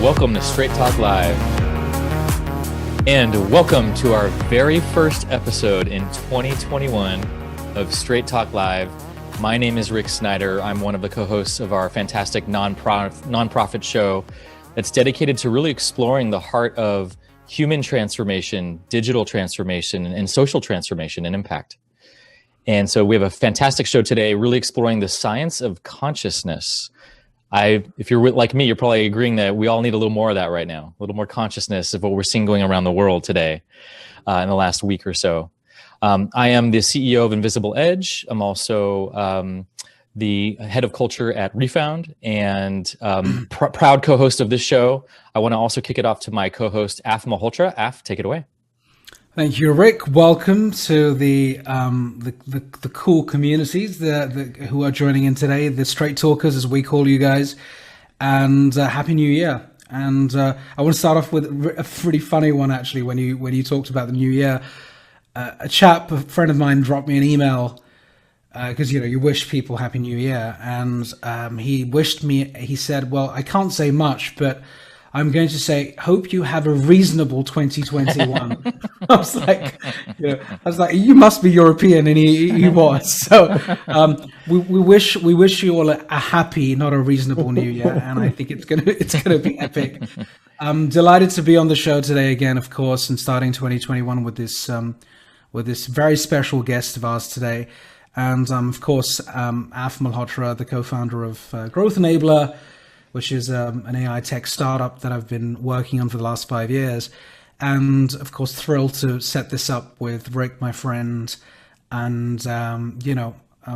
welcome to Straight Talk Live. And welcome to our very first episode in 2021 of Straight Talk Live. My name is Rick Snyder. I'm one of the co-hosts of our fantastic nonprofit show that's dedicated to really exploring the heart of human transformation, digital transformation, and social transformation and impact. And so we have a fantastic show today, really exploring the science of consciousness. If you're like me, you're probably agreeing that we all need a little more of that right now, a little more consciousness of what we're seeing going around the world today in the last week or so. I am the CEO of Invisible Edge. I'm also the head of culture at Refound and proud co-host of this show. I want to also kick it off to my co-host, Af Malhotra. Af, take it away. Thank you, Rick. Welcome to the cool communities who are joining in today, the straight talkers, as we call you guys, and Happy New Year. And I want to start off with a pretty funny one, actually. When you talked about the New Year, a friend of mine, dropped me an email because you wish people Happy New Year, and he wished me. He said, "Well, I can't say much, but I'm going to say, hope you have a reasonable 2021. I was like, you must be European, and he was. So we wish you all a happy, not a reasonable New Year, and I think it's gonna be epic. I'm delighted to be on the show today again, of course, and starting 2021 with this very special guest of ours today, and of course, Af Malhotra, the co-founder of Growth Enabler, which is an AI tech startup that I've been working on for the last 5 years. And of course, thrilled to set this up with Rick, my friend. And,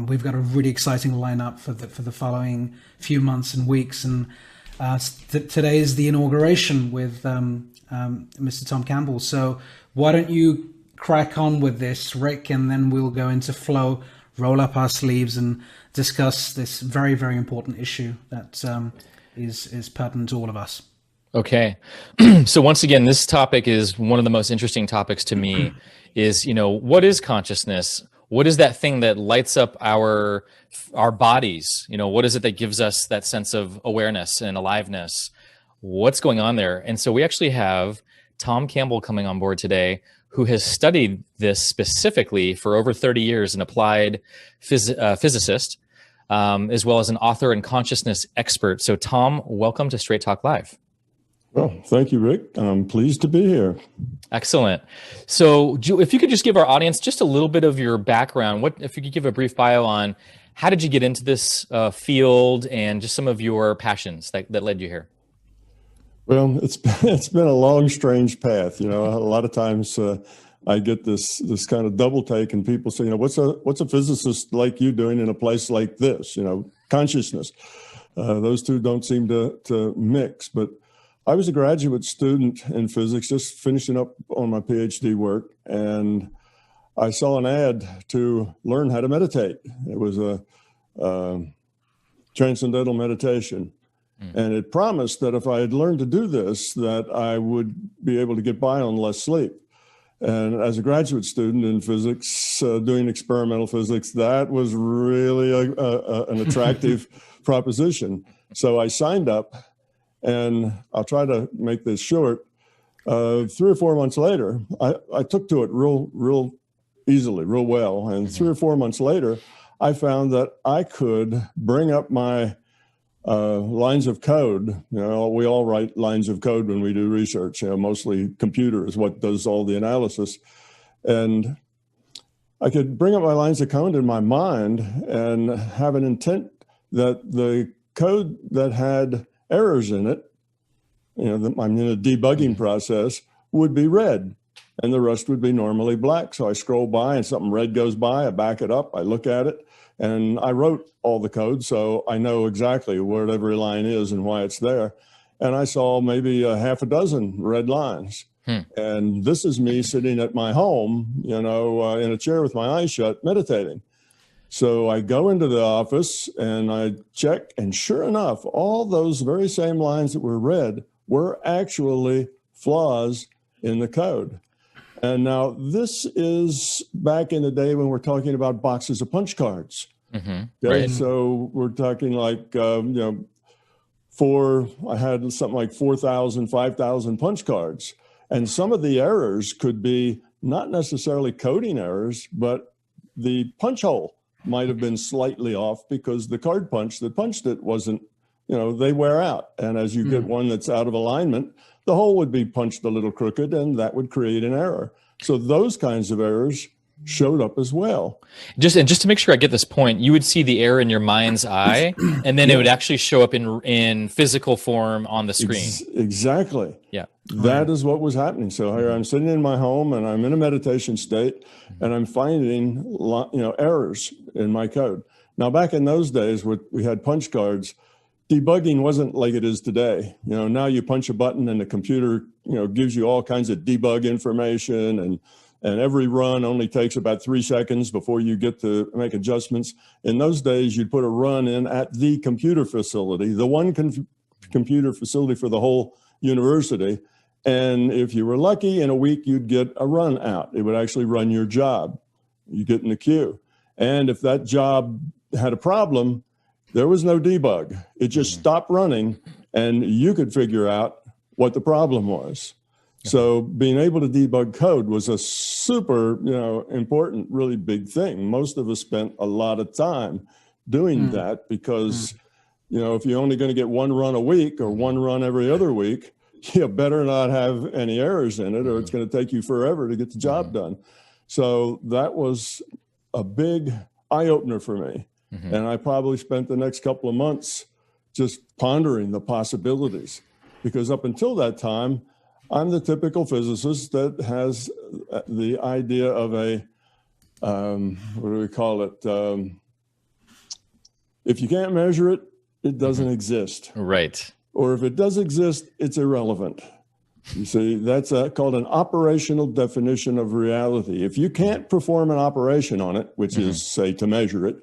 we've got a really exciting lineup for the following few months and weeks. And today is the inauguration with Mr. Tom Campbell. So why don't you crack on with this, Rick, and then we'll go into flow, roll up our sleeves and discuss this very, very important issue that is pertinent to all of us. Okay. So once again, this topic is one of the most interesting topics to me is, what is consciousness? What is that thing that lights up our bodies? What is it that gives us that sense of awareness and aliveness? What's going on there? And so we actually have Tom Campbell coming on board today, who has studied this specifically for over 30 years, an applied physicist, as well as an author and consciousness expert. So Tom, welcome to Straight Talk Live. Well, thank you, Rick. I'm pleased to be here. Excellent. So if you could just give our audience just a little bit of your background, if you could give a brief bio on how did you get into this field and just some of your passions that led you here? Well, it's been a long, strange path. A lot of times I get this kind of double take, and people say, what's a physicist like you doing in a place like this? Consciousness. Those two don't seem to mix. But I was a graduate student in physics, just finishing up on my PhD work, and I saw an ad to learn how to meditate. It was a transcendental meditation. And it promised that if I had learned to do this, that I would be able to get by on less sleep. And as a graduate student in physics, doing experimental physics, that was really an attractive proposition. So I signed up, and I'll try to make this short. 3 or 4 months later, I took to it real easily, real well. And 3 or 4 months later, I found that I could bring up my lines of code. We all write lines of code when we do research. Mostly computer is what does all the analysis. And I could bring up my lines of code in my mind and have an intent that the code that had errors in it, I'm in a debugging process, would be red, and the rest would be normally black. So I scroll by and something red goes by, I back it up, I look at it, and I wrote all the code, so I know exactly where every line is and why it's there. And I saw maybe a half a dozen red lines. And this is me sitting at my home, in a chair with my eyes shut, meditating. So I go into the office and I check, and sure enough, all those very same lines that were red were actually flaws in the code. And now this is back in the day when we're talking about boxes of punch cards. Okay, right. So we're talking like, I had something like 4,000, 5,000 punch cards. And some of the errors could be not necessarily coding errors, but the punch hole might have been slightly off because the card punch that punched it wasn't, they wear out. And as you get one that's out of alignment, the hole would be punched a little crooked, and that would create an error. So those kinds of errors showed up as well. Just to make sure I get this point, you would see the error in your mind's eye, and then it would actually show up in physical form on the screen. Exactly. Yeah. That is what was happening. So here I'm sitting in my home, and I'm in a meditation state, and I'm finding errors in my code. Now, back in those days, we had punch cards. Debugging wasn't like it is today. Now you punch a button, and the computer gives you all kinds of debug information, and every run only takes about 3 seconds before you get to make adjustments. In those days, you'd put a run in at the computer facility, the one computer facility for the whole university. And if you were lucky, in a week, you'd get a run out. It would actually run your job. You get in the queue. And if that job had a problem, there was no debug. It just stopped running, and you could figure out what the problem was. So being able to debug code was a super, important, really big thing. Most of us spent a lot of time doing that because, if you're only going to get one run a week or one run every other week, you better not have any errors in it, or it's going to take you forever to get the job done. So that was a big eye-opener for me. And I probably spent the next couple of months just pondering the possibilities, because up until that time, I'm the typical physicist that has the idea of a, what do we call it? If you can't measure it, it doesn't exist. Right. Or if it does exist, it's irrelevant. You see, that's called an operational definition of reality. If you can't perform an operation on it, which is, say, to measure it,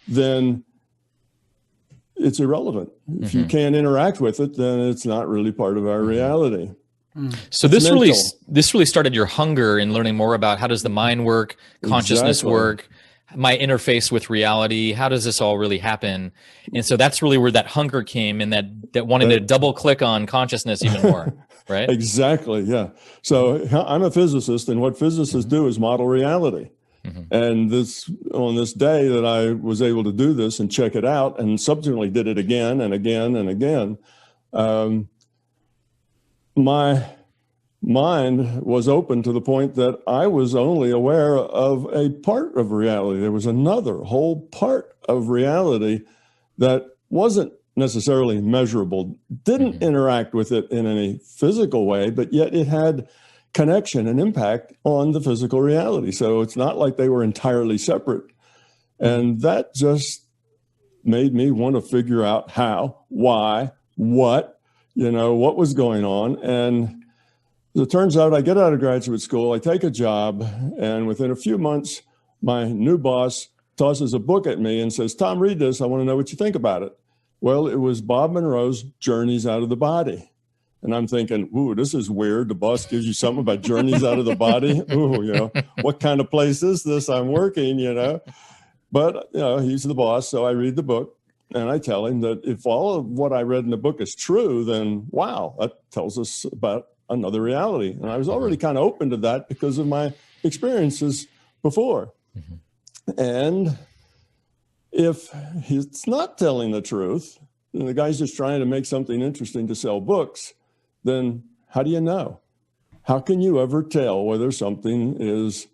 then it's irrelevant. If you can't interact with it, then it's not really part of our reality. So this really started your hunger in learning more about how does the mind work, consciousness work, my interface with reality, how does this all really happen? And so that's really where that hunger came, and that wanted to double click on consciousness even more, right? Exactly, yeah. So I'm a physicist, and what physicists do is model reality. And on this day that I was able to do this and check it out, and subsequently did it again and again and again, my mind was open to the point that I was only aware of a part of reality. There was another whole part of reality that wasn't necessarily measurable, didn't interact with it in any physical way, but yet it had connection and impact on the physical reality. So it's not like they were entirely separate. And that just made me want to figure out how, why, what was going on. And it turns out I get out of graduate school, I take a job, and within a few months, my new boss tosses a book at me and says, "Tom, read this. I want to know what you think about it." Well, it was Bob Monroe's Journeys Out of the Body. And I'm thinking, ooh, this is weird. The boss gives you something about journeys out of the body. Ooh, what kind of place is this I'm working, But, he's the boss, so I read the book, and I tell him that if all of what I read in the book is true, then wow, that tells us about another reality. And I was already kind of open to that because of my experiences before. And if he's not telling the truth, and the guy's just trying to make something interesting to sell books, then how do you know? How can you ever tell whether something is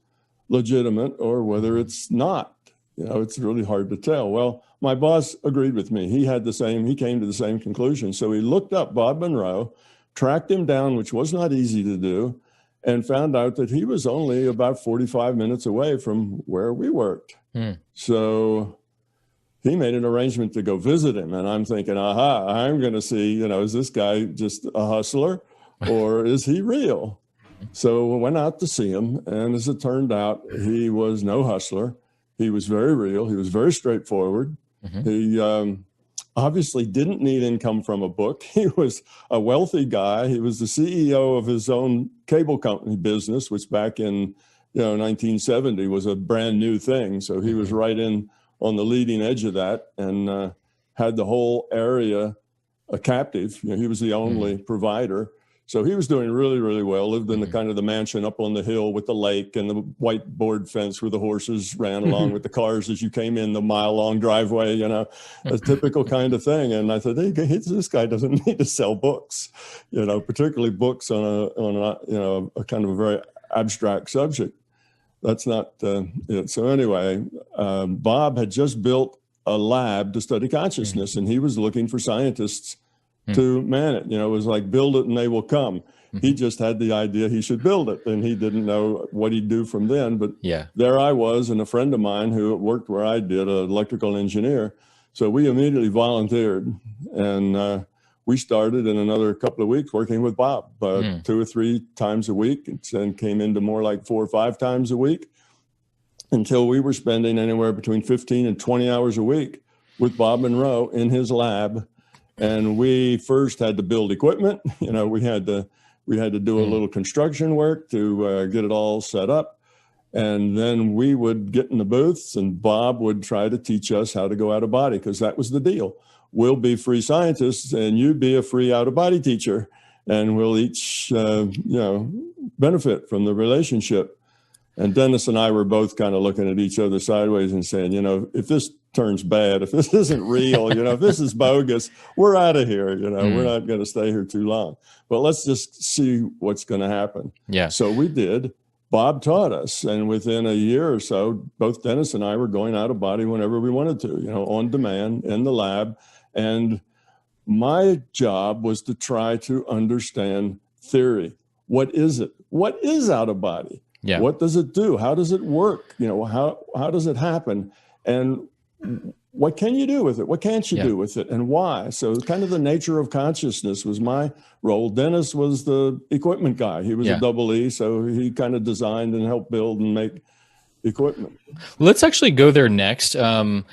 legitimate or whether it's not? It's really hard to tell. Well, my boss agreed with me. He came to the same conclusion. So he looked up Bob Monroe, tracked him down, which was not easy to do, and found out that he was only about 45 minutes away from where we worked. So he made an arrangement to go visit him. And I'm thinking, I'm going to see, is this guy just a hustler or is he real? So I went out to see him. And as it turned out, he was no hustler. He was very real. He was very straightforward. He obviously didn't need income from a book. He was a wealthy guy. He was the CEO of his own cable company business, which back in 1970 was a brand new thing. So he was right in on the leading edge of that, and had the whole area a captive. You know, he was the only provider. So he was doing really, really well, lived in the kind of the mansion up on the hill with the lake and the white board fence where the horses ran along with the cars as you came in the mile-long driveway, you know, a typical kind of thing. And I thought, hey, this guy doesn't need to sell books, you know, particularly books on a you know, a kind of a very abstract subject. That's not it. So anyway, Bob had just built a lab to study consciousness, and he was looking for scientists to man it. You know, it was like, build it and they will come. He just had the idea he should build it, and he didn't know what he'd do from then. But there I was, and a friend of mine who worked where I did, an electrical engineer. So we immediately volunteered, and we started in another couple of weeks working with Bob 2 or 3 times a week, and then came into more like 4 or 5 times a week, until we were spending anywhere between 15 and 20 hours a week with Bob Monroe in his lab. And we first had to build equipment. You know, we had to do a little construction work to get it all set up. And then we would get in the booths, and Bob would try to teach us how to go out of body, because that was the deal. We'll be free scientists, and you be a free out of body teacher, and we'll each, you know, benefit from the relationship. And Dennis and I were both kind of looking at each other sideways and saying, you know, if this turns bad, if this isn't real, you know, if this is bogus, we're out of here. You know, we're not going to stay here too long. But let's just see what's going to happen. Yeah. So we did. Bob taught us. And within a year or so, both Dennis and I were going out of body whenever we wanted to, you know, on demand in the lab. And my job was to try to understand theory. What is it? What is out of body? Yeah. What does it do? How does it work? You know, how does it happen? And what can you do with it? What can't you do with it? And why? So kind of the nature of consciousness was my role. Dennis was the equipment guy. He was a double E, so he kind of designed and helped build and make equipment. Let's actually go there next. And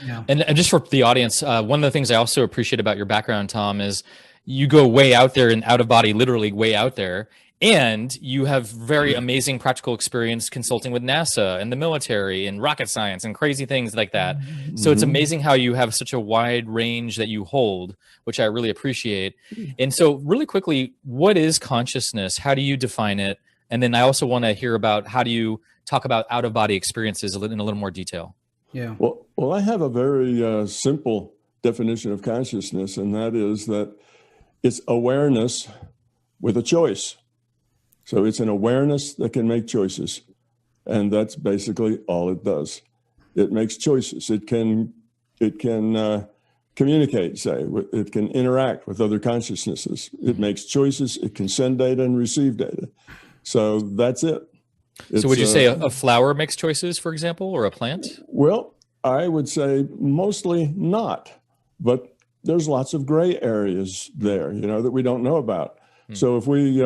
just for the audience, one of the things I also appreciate about your background, Tom, is you go way out there and out of body, literally way out there. And you have very amazing practical experience consulting with NASA and the military and rocket science and crazy things like that. So it's amazing how you have such a wide range that you hold, which I really appreciate. And so really quickly, what is consciousness? How do you define it? And then I also want to hear about how do you talk about out-of-body experiences in a little more detail? Yeah. Well, I have a very simple definition of consciousness, and that is that it's awareness with a choice. So it's an awareness that can make choices. And that's basically all it does. It makes choices. It can communicate, say. It can interact with other consciousnesses. It makes choices. It can send data and receive data. So that's it. So would you say a flower makes choices, for example, or a plant? Well, I would say mostly not. But there's lots of gray areas there, you know, that we don't know about. So if we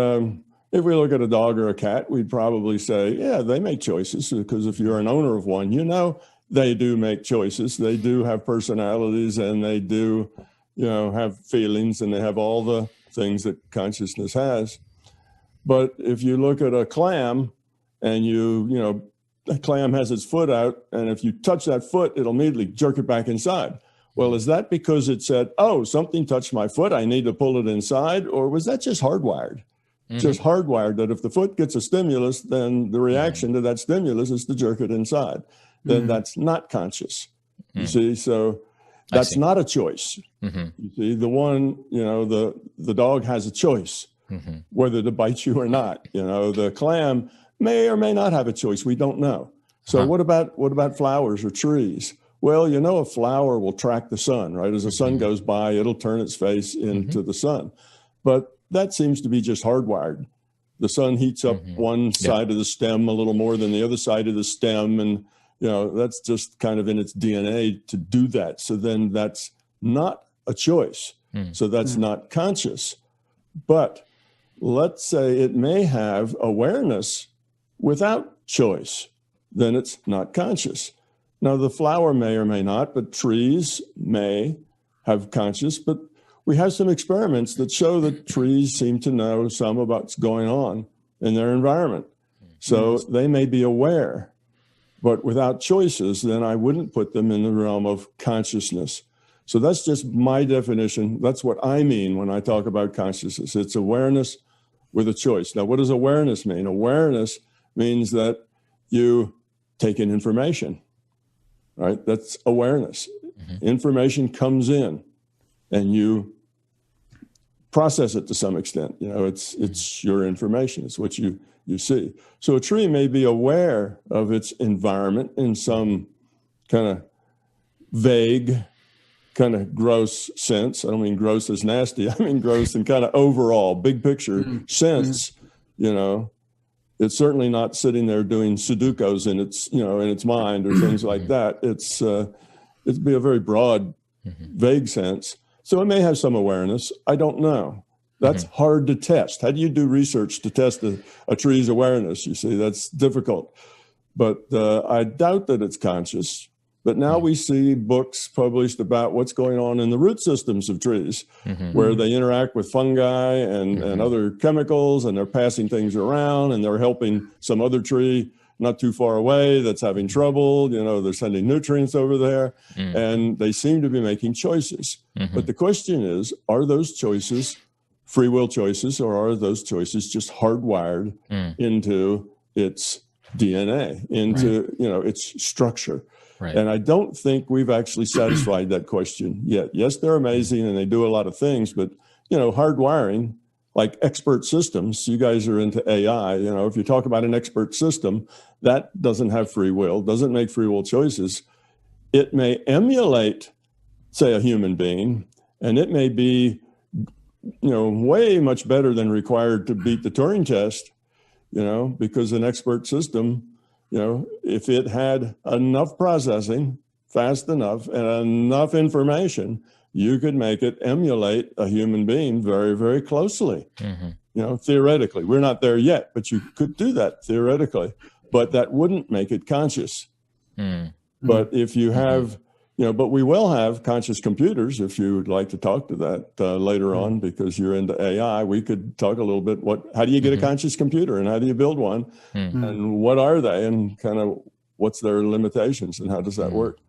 look at a dog or a cat, we'd probably say, yeah, they make choices, because if you're an owner of one, you know, they do make choices. They do have personalities, and they do, you know, have feelings, and they have all the things that consciousness has. But if you look at a clam, and you know, a clam has its foot out, and if you touch that foot, it'll immediately jerk it back inside. Well, is that because it said, oh, something touched my foot, I need to pull it inside? Or was that just hardwired? Just hardwired that if the foot gets a stimulus, then the reaction to that stimulus is to jerk it inside. Then that's not conscious. You see, so that's not a choice. You see, the one, you know, the dog has a choice whether to bite you or not. You know, the clam may or may not have a choice. We don't know. So what about flowers or trees? Well, you know, a flower will track the sun, right? As the sun goes by, it'll turn its face into the sun. But that seems to be just hardwired. The sun heats up one side of the stem a little more than the other side of the stem. And, you know, that's just kind of in its DNA to do that. So then that's not a choice. So that's not conscious. But let's say it may have awareness without choice. Then it's not conscious. Now, the flower may or may not, but trees may have conscious. But we have some experiments that show that trees seem to know some about what's going on in their environment. So they may be aware, but without choices, then I wouldn't put them in the realm of consciousness. So that's just my definition. That's what I mean when I talk about consciousness. It's awareness with a choice. Now, what does awareness mean? Awareness means that you take in information, right? That's awareness. Information comes in and you process it to some extent. You know, it's your information. It's what you see. So a tree may be aware of its environment in some kind of vague, kind of gross sense. I don't mean gross as nasty. I mean gross in kind of overall, big picture sense. You know, it's certainly not sitting there doing Sudokus in its mind or things like that. It'd be a very broad, vague sense. So it may have some awareness. I don't know. That's hard to test. How do you do research to test a tree's awareness? You see, that's difficult. But I doubt that it's conscious. But now we see books published about what's going on in the root systems of trees, where they interact with fungi and other chemicals, and they're passing things around, and they're helping some other tree not too far away that's having trouble. You know, they're sending nutrients over there, and they seem to be making choices. But the question is, are those choices free will choices, or are those choices just hardwired into its DNA, into its structure? Right. And I don't think we've actually satisfied that question yet. Yes, they're amazing and they do a lot of things, but hardwiring, like expert systems, you guys are into AI. If you talk about an expert system, that doesn't have free will, doesn't make free will choices. It may emulate, say, a human being, and it may be way much better than required to beat the Turing test, because an expert system, if it had enough processing fast enough and enough information, you could make it emulate a human being very, very closely. Theoretically. We're not there yet, but you could do that theoretically, but that wouldn't make it conscious. But if you have, but we will have conscious computers. If you would like to talk to that later on, because you're into AI, we could talk a little bit. How do you get a conscious computer, and how do you build one, and what are they, and kind of what's their limitations, and how does that work?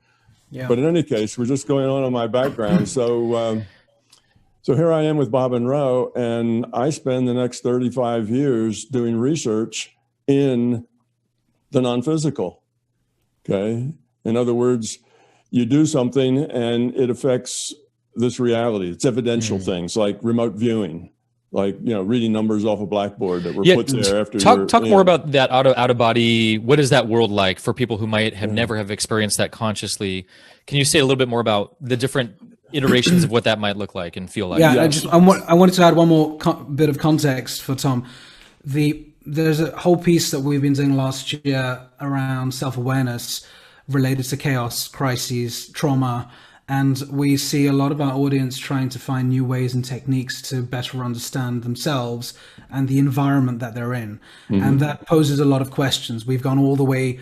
Yeah. But in any case, we're just going on my background. So here I am with Bob and Roe, and I spend the next 35 years doing research in the non-physical. Okay, in other words, you do something and it affects this reality. It's evidential things like remote viewing, like, reading numbers off a blackboard that were put there after. Talk more about that out of body. What is that world like for people who might have never have experienced that consciously? Can you say a little bit more about the different iterations of what that might look like and feel like? Yeah, I wanted to add one more bit of context for Tom. There's a whole piece that we've been doing last year around self-awareness related to chaos, crises, trauma, and we see a lot of our audience trying to find new ways and techniques to better understand themselves and the environment that they're in. And that poses a lot of questions. We've gone all the way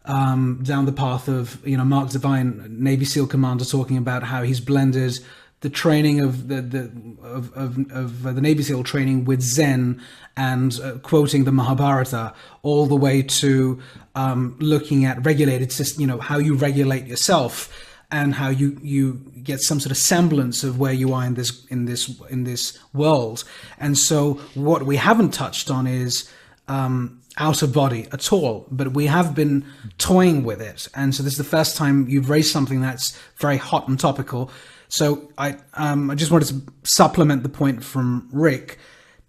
down the path of, Mark Devine, Navy SEAL commander, talking about how he's blended the training of the Navy SEAL training with Zen and quoting the Mahabharata, all the way to looking at regulated system, how you regulate yourself and how you get some sort of semblance of where you are in this world. And so what we haven't touched on is out of body at all, but we have been toying with it. And so this is the first time you've raised something that's very hot and topical. So I just wanted to supplement the point from Rick.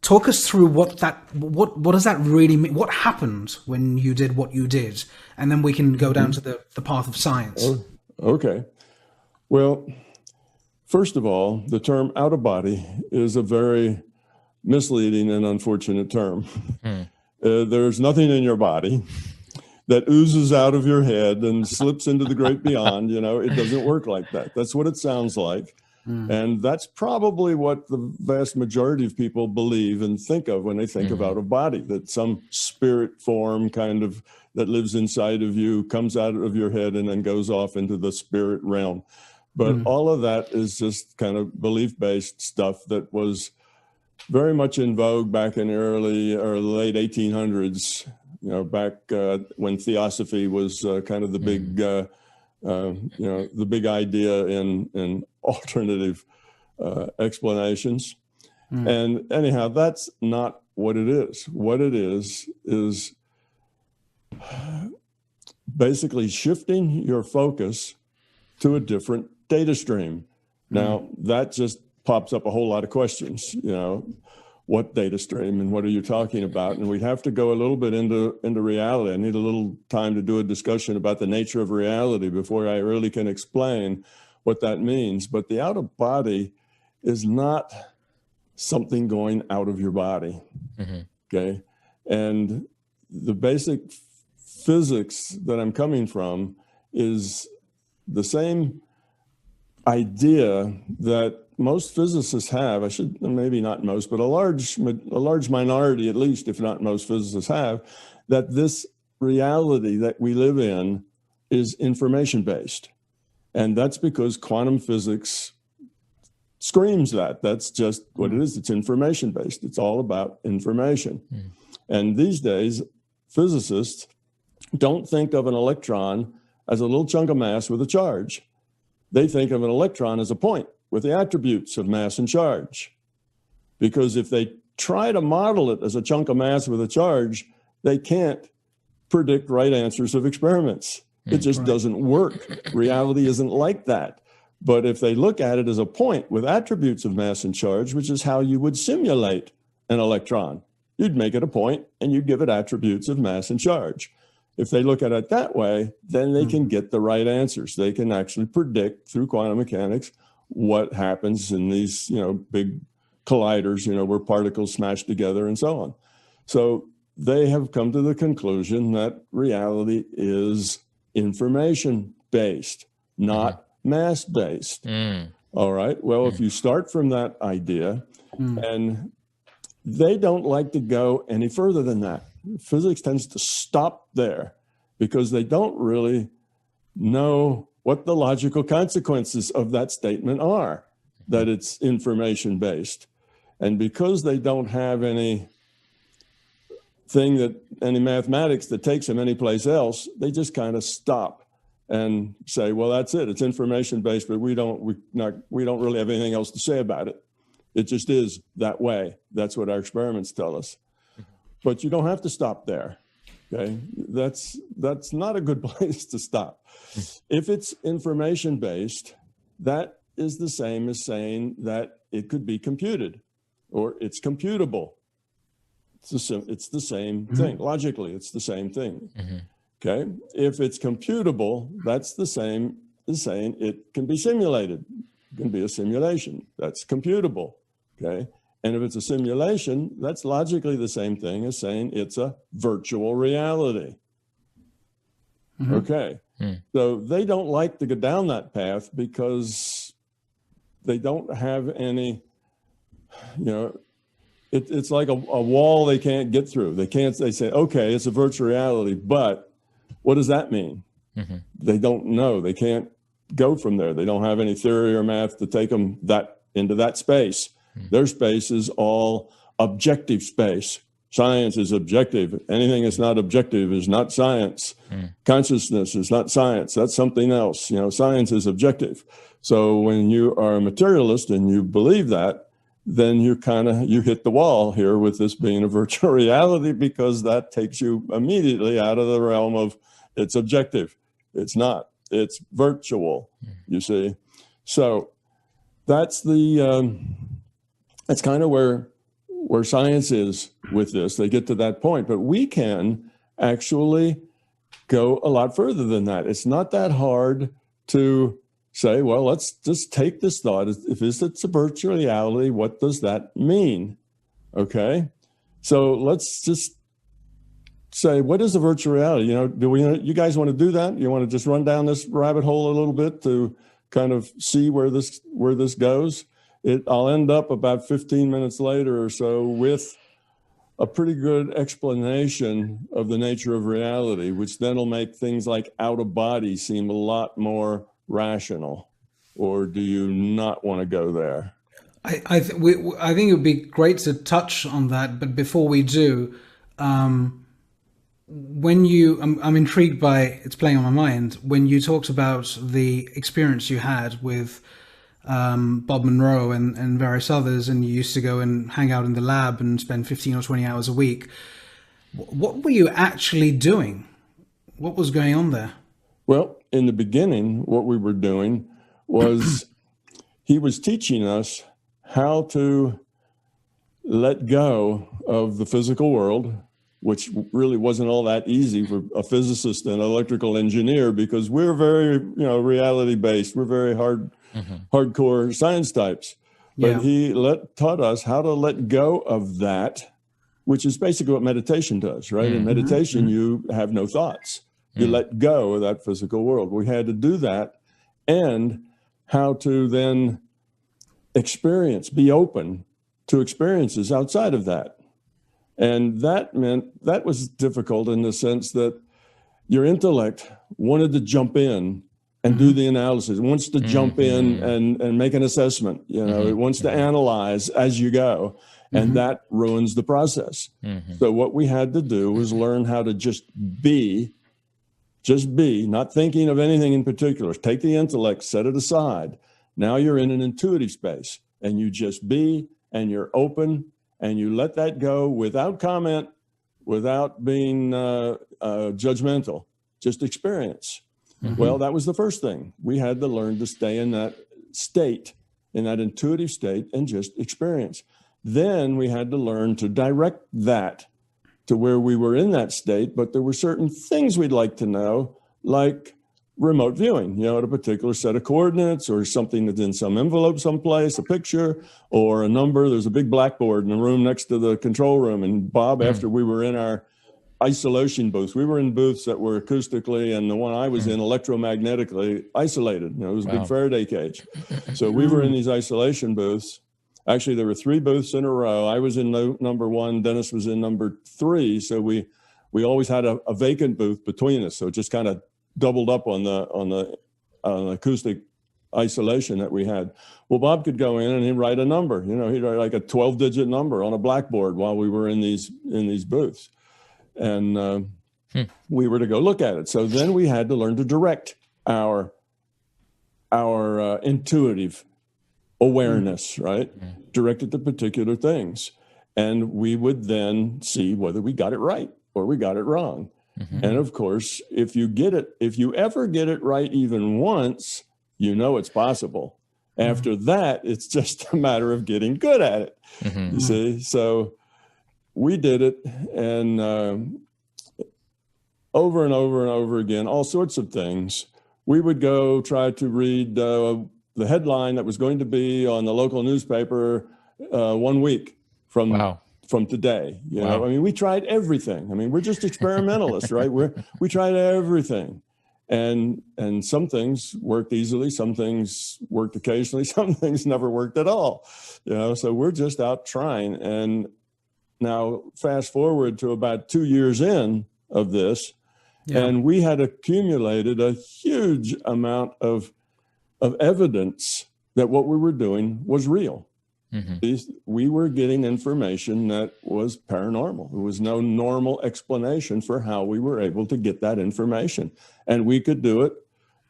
Talk us through what does that really mean? What happened when you did what you did? And then we can go down to the path of science. Oh, okay. Well, first of all, the term out of body is a very misleading and unfortunate term. There's nothing in your body that oozes out of your head and slips into the great beyond. It doesn't work like that. That's what it sounds like. And that's probably what the vast majority of people believe and think of when they think of out of body, that some spirit form kind of that lives inside of you comes out of your head and then goes off into the spirit realm. But all of that is just kind of belief-based stuff that was very much in vogue back in the early or late 1800s, back when theosophy was kind of the big the big idea in alternative explanations. And anyhow, that's not what it is. What it is basically shifting your focus to a different data stream. Now, that just pops up a whole lot of questions, what data stream and what are you talking about? And we'd have to go a little bit into reality. I need a little time to do a discussion about the nature of reality before I really can explain what that means. But the out of body is not something going out of your body, okay? And the basic physics that I'm coming from is the same idea that most physicists have. I should, maybe not most, but a large minority, at least, if not most physicists have, that this reality that we live in is information-based. And that's because quantum physics screams that. That's just what it is. It's information-based. It's all about information. And these days, physicists don't think of an electron as a little chunk of mass with a charge. They think of an electron as a point with the attributes of mass and charge. Because if they try to model it as a chunk of mass with a charge, they can't predict right answers of experiments. It just doesn't work. Reality isn't like that. But if they look at it as a point with attributes of mass and charge, which is how you would simulate an electron, you'd make it a point and you'd give it attributes of mass and charge. If they look at it that way, then they can get the right answers. They can actually predict through quantum mechanics what happens in these, big colliders, where particles smash together and so on. So they have come to the conclusion that reality is information-based, not mass-based. All right. Well, if you start from that idea, and they don't like to go any further than that. Physics tends to stop there because they don't really know what the logical consequences of that statement are, that it's information-based. And because they don't have any mathematics that takes them anyplace else, they just kind of stop and say, well, that's it. It's information-based, but we don't really have anything else to say about it. It just is that way. That's what our experiments tell us. But you don't have to stop there. Okay, that's not a good place to stop. If it's information-based, that is the same as saying that it could be computed or it's computable. It's the same thing. Logically, it's the same thing. Okay, if it's computable, that's the same as saying it can be simulated. It can be a simulation. That's computable. Okay. And if it's a simulation, that's logically the same thing as saying it's a virtual reality. Okay. So they don't like to go down that path because they don't have any, it's like a wall they can't get through. They say, okay, it's a virtual reality, but what does that mean? They don't know. They can't go from there. They don't have any theory or math to take them into that space. Their space is all objective space. Science is objective. Anything that's not objective is not science. Consciousness is not science. That's something else. Science is objective. So when you are a materialist and you believe that, then you hit the wall here with this being a virtual reality, because that takes you immediately out of the realm of it's objective. It's not. It's virtual, you see. So that's that's kind of where science is with this. They get to that point, but we can actually go a lot further than that. It's not that hard to say, well, let's just take this thought. If it's a virtual reality, what does that mean? Okay. So let's just say, what is a virtual reality? You guys want to do that? You want to just run down this rabbit hole a little bit to kind of see where this goes? I'll end up about 15 minutes later or so with a pretty good explanation of the nature of reality, which then will make things like out of body seem a lot more rational. Or do you not want to go there? I think it would be great to touch on that, but before we do, when you, I'm intrigued by, it's playing on my mind, when you talked about the experience you had with Bob Monroe and various others, and you used to go and hang out in the lab and spend 15 or 20 hours a week. What were you actually doing? What was going on there? Well, in the beginning, what we were doing was he was teaching us how to let go of the physical world, which really wasn't all that easy for a physicist and electrical engineer, because we're very, reality based. We're very hardcore science types. But he taught us how to let go of that, which is basically what meditation does, right? In meditation, you have no thoughts. You let go of that physical world. We had to do that, and how to then experience, be open to experiences outside of that. And that meant that was difficult in the sense that your intellect wanted to jump in and do the analysis. It wants to jump in and make an assessment. It wants to analyze as you go, and that ruins the process. So what we had to do was learn how to just be, not thinking of anything in particular. Take the intellect, set it aside. Now you're in an intuitive space, and you just be, and you're open, and you let that go without comment, without being judgmental, just experience. Well, that was the first thing. We had to learn to stay in that state, in that intuitive state, and just experience. Then we had to learn to direct that to where we were in that state, but there were certain things we'd like to know, like remote viewing, at a particular set of coordinates, or something that's in some envelope someplace, a picture or a number. There's a big blackboard in the room next to the control room. And Bob, after we were in our isolation booths, we were in booths that were acoustically, and the one I was in electromagnetically isolated. It was a big Faraday cage. So we were in these isolation booths. Actually, there were 3 booths in a row. I was in number 1. Dennis was in number 3. So we always had a vacant booth between us. So it just kind of doubled up on the acoustic isolation that we had. Well, Bob could go in and he'd write a number. He'd write like a 12-digit number on a blackboard while we were in these booths, and we were to go look at it. So then we had to learn to direct our intuitive awareness, right? Direct it to particular things, and we would then see whether we got it right or we got it wrong. And of course, if you ever get it right even once, it's possible. After that, it's just a matter of getting good at it. You see? So we did it, and over and over and over again, all sorts of things. We would go try to read the headline that was going to be on the local newspaper 1 week from today. I mean, we tried everything. I mean, we're just experimentalists, right? We tried everything, and some things worked easily, some things worked occasionally, some things never worked at all. So we're just out trying. And now fast forward to about 2 years in of this, and we had accumulated a huge amount of evidence that what we were doing was real. We were getting information that was paranormal. There was no normal explanation for how we were able to get that information. And we could do it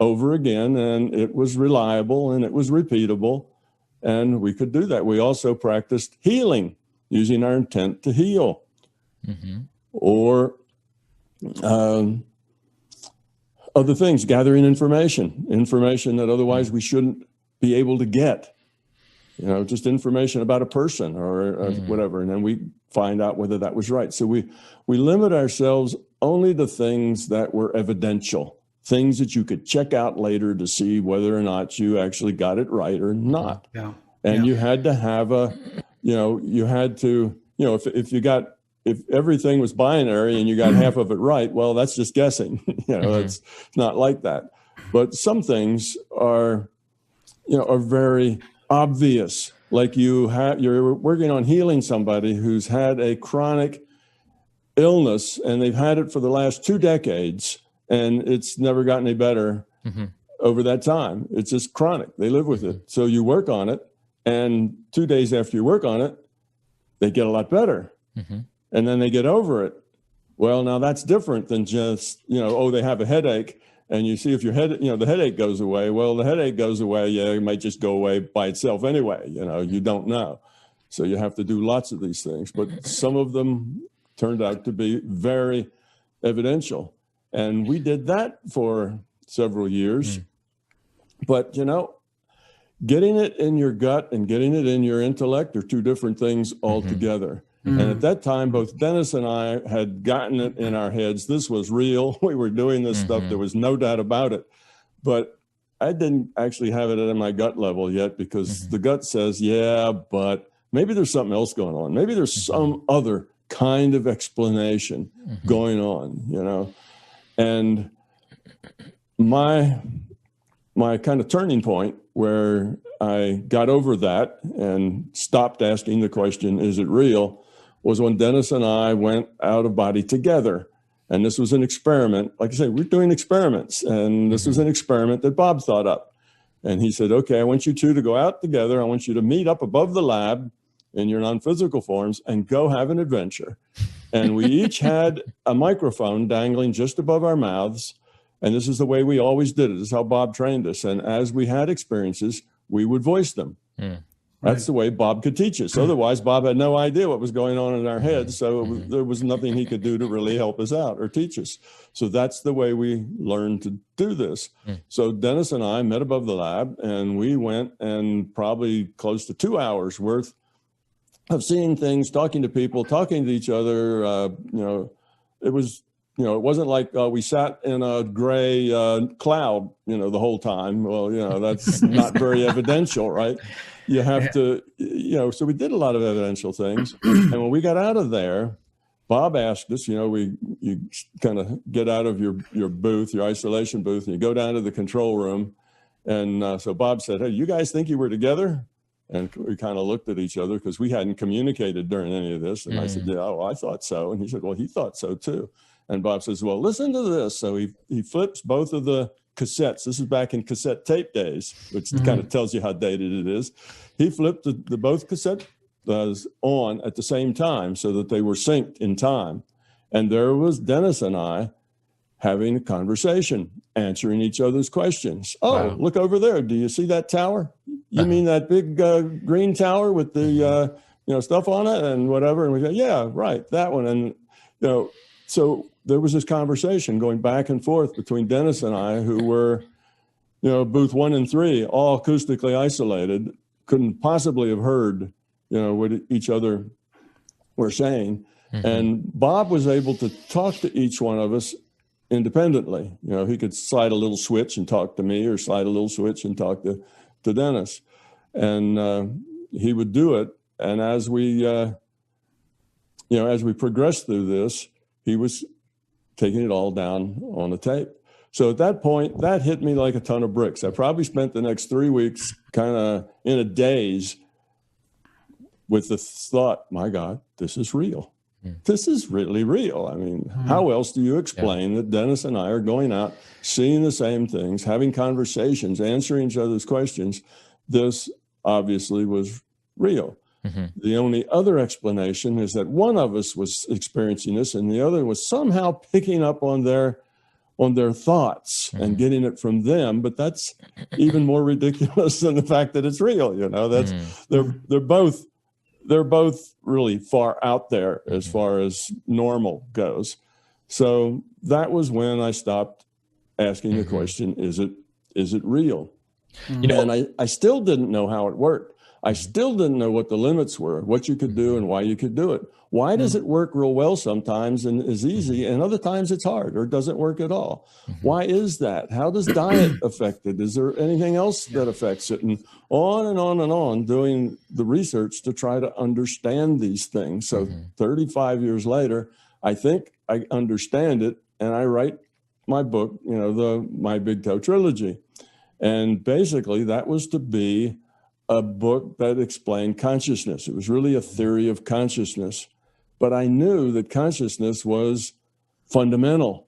over again, and it was reliable and it was repeatable, and we could do that. We also practiced healing, using our intent to heal, or other things, gathering information that otherwise we shouldn't be able to get. Just information about a person or whatever. And then we find out whether that was right. So we limit ourselves only to things that were evidential, things that you could check out later to see whether or not you actually got it right or not. And you had to have if everything was binary and you got half of it right, well, that's just guessing. It's not like that. But some things are very obvious. Like you're working on healing somebody who's had a chronic illness, and they've had it for the last 2 decades, and it's never gotten any better over that time. It's just chronic. They live with it. So you work on it, and 2 days after you work on it, they get a lot better. And then they get over it. Well, now that's different than just, oh, they have a headache, and you see if your head, the headache goes away. Well, the headache goes away. Yeah, it might just go away by itself anyway. You don't know. So you have to do lots of these things. But some of them turned out to be very evidential. And we did that for several years. But, getting it in your gut and getting it in your intellect are two different things altogether. And at that time, both Dennis and I had gotten it in our heads. This was real. We were doing this stuff. There was no doubt about it. But I didn't actually have it at my gut level yet, because the gut says, yeah, but maybe there's something else going on. Maybe there's some other kind of explanation going on, And my kind of turning point where I got over that and stopped asking the question, is it real, was when Dennis and I went out of body together. And this was an experiment. Like I say, we're doing experiments. And this was an experiment that Bob thought up. And he said, okay, I want you two to go out together. I want you to meet up above the lab in your non-physical forms and go have an adventure. And we each had a microphone dangling just above our mouths. And this is the way we always did it. This is how Bob trained us. And as we had experiences, we would voice them. That's the way Bob could teach us. Otherwise, Bob had no idea what was going on in our heads. So there was nothing he could do to really help us out or teach us. So that's the way we learned to do this. So Dennis and I met above the lab, and we went and probably close to 2 hours worth of seeing things, talking to people, talking to each other. It was, it wasn't like we sat in a gray cloud, the whole time. Well, that's not very evidential, right? You have to, so we did a lot of evidential things. And when we got out of there, Bob asked us, you kind of get out of your booth, your isolation booth, and you go down to the control room. And so Bob said, hey, you guys think you were together? And we kind of looked at each other because we hadn't communicated during any of this. And I said, yeah, well, I thought so. And he said, well, he thought so too. And Bob says, well, listen to this. So he flips both of the cassettes. This is back in cassette tape days, which kind of tells you how dated it is. He flipped the both cassettes on at the same time so that they were synced in time. And there was Dennis and I having a conversation, answering each other's questions. Oh, wow. Look over there. Do you see that tower? You mean that big green tower with the stuff on it and whatever? And we go, yeah, right, that one. And so there was this conversation going back and forth between Dennis and I, who were, booth 1 and 3, all acoustically isolated, couldn't possibly have heard, what each other were saying. And Bob was able to talk to each one of us independently. He could slide a little switch and talk to me, or slide a little switch and talk to Dennis. And he would do it. And as we progressed through this, he was taking it all down on the tape. So at that point, that hit me like a ton of bricks. I probably spent the next 3 weeks kind of in a daze with the thought, my God, this is real. This is really real. I mean, how else do you explain that Dennis and I are going out, seeing the same things, having conversations, answering each other's questions? This obviously was real. The only other explanation is that one of us was experiencing this and the other was somehow picking up on their thoughts and getting it from them. But that's even more ridiculous than the fact that it's real. That's they're both really far out there as far as normal goes. So that was when I stopped asking the question, is it real? And I still didn't know how it worked. I still didn't know what the limits were, what you could do and why you could do it. Why does it work real well sometimes and is easy, and other times it's hard or doesn't work at all? Why is that? How does diet affect it? Is there anything else that affects it? And on and on and on, doing the research to try to understand these things. So 35 years later, I think I understand it, and I write my book, My Big Toe trilogy. And basically that was to be a book that explained consciousness. It was really a theory of consciousness. But I knew that consciousness was fundamental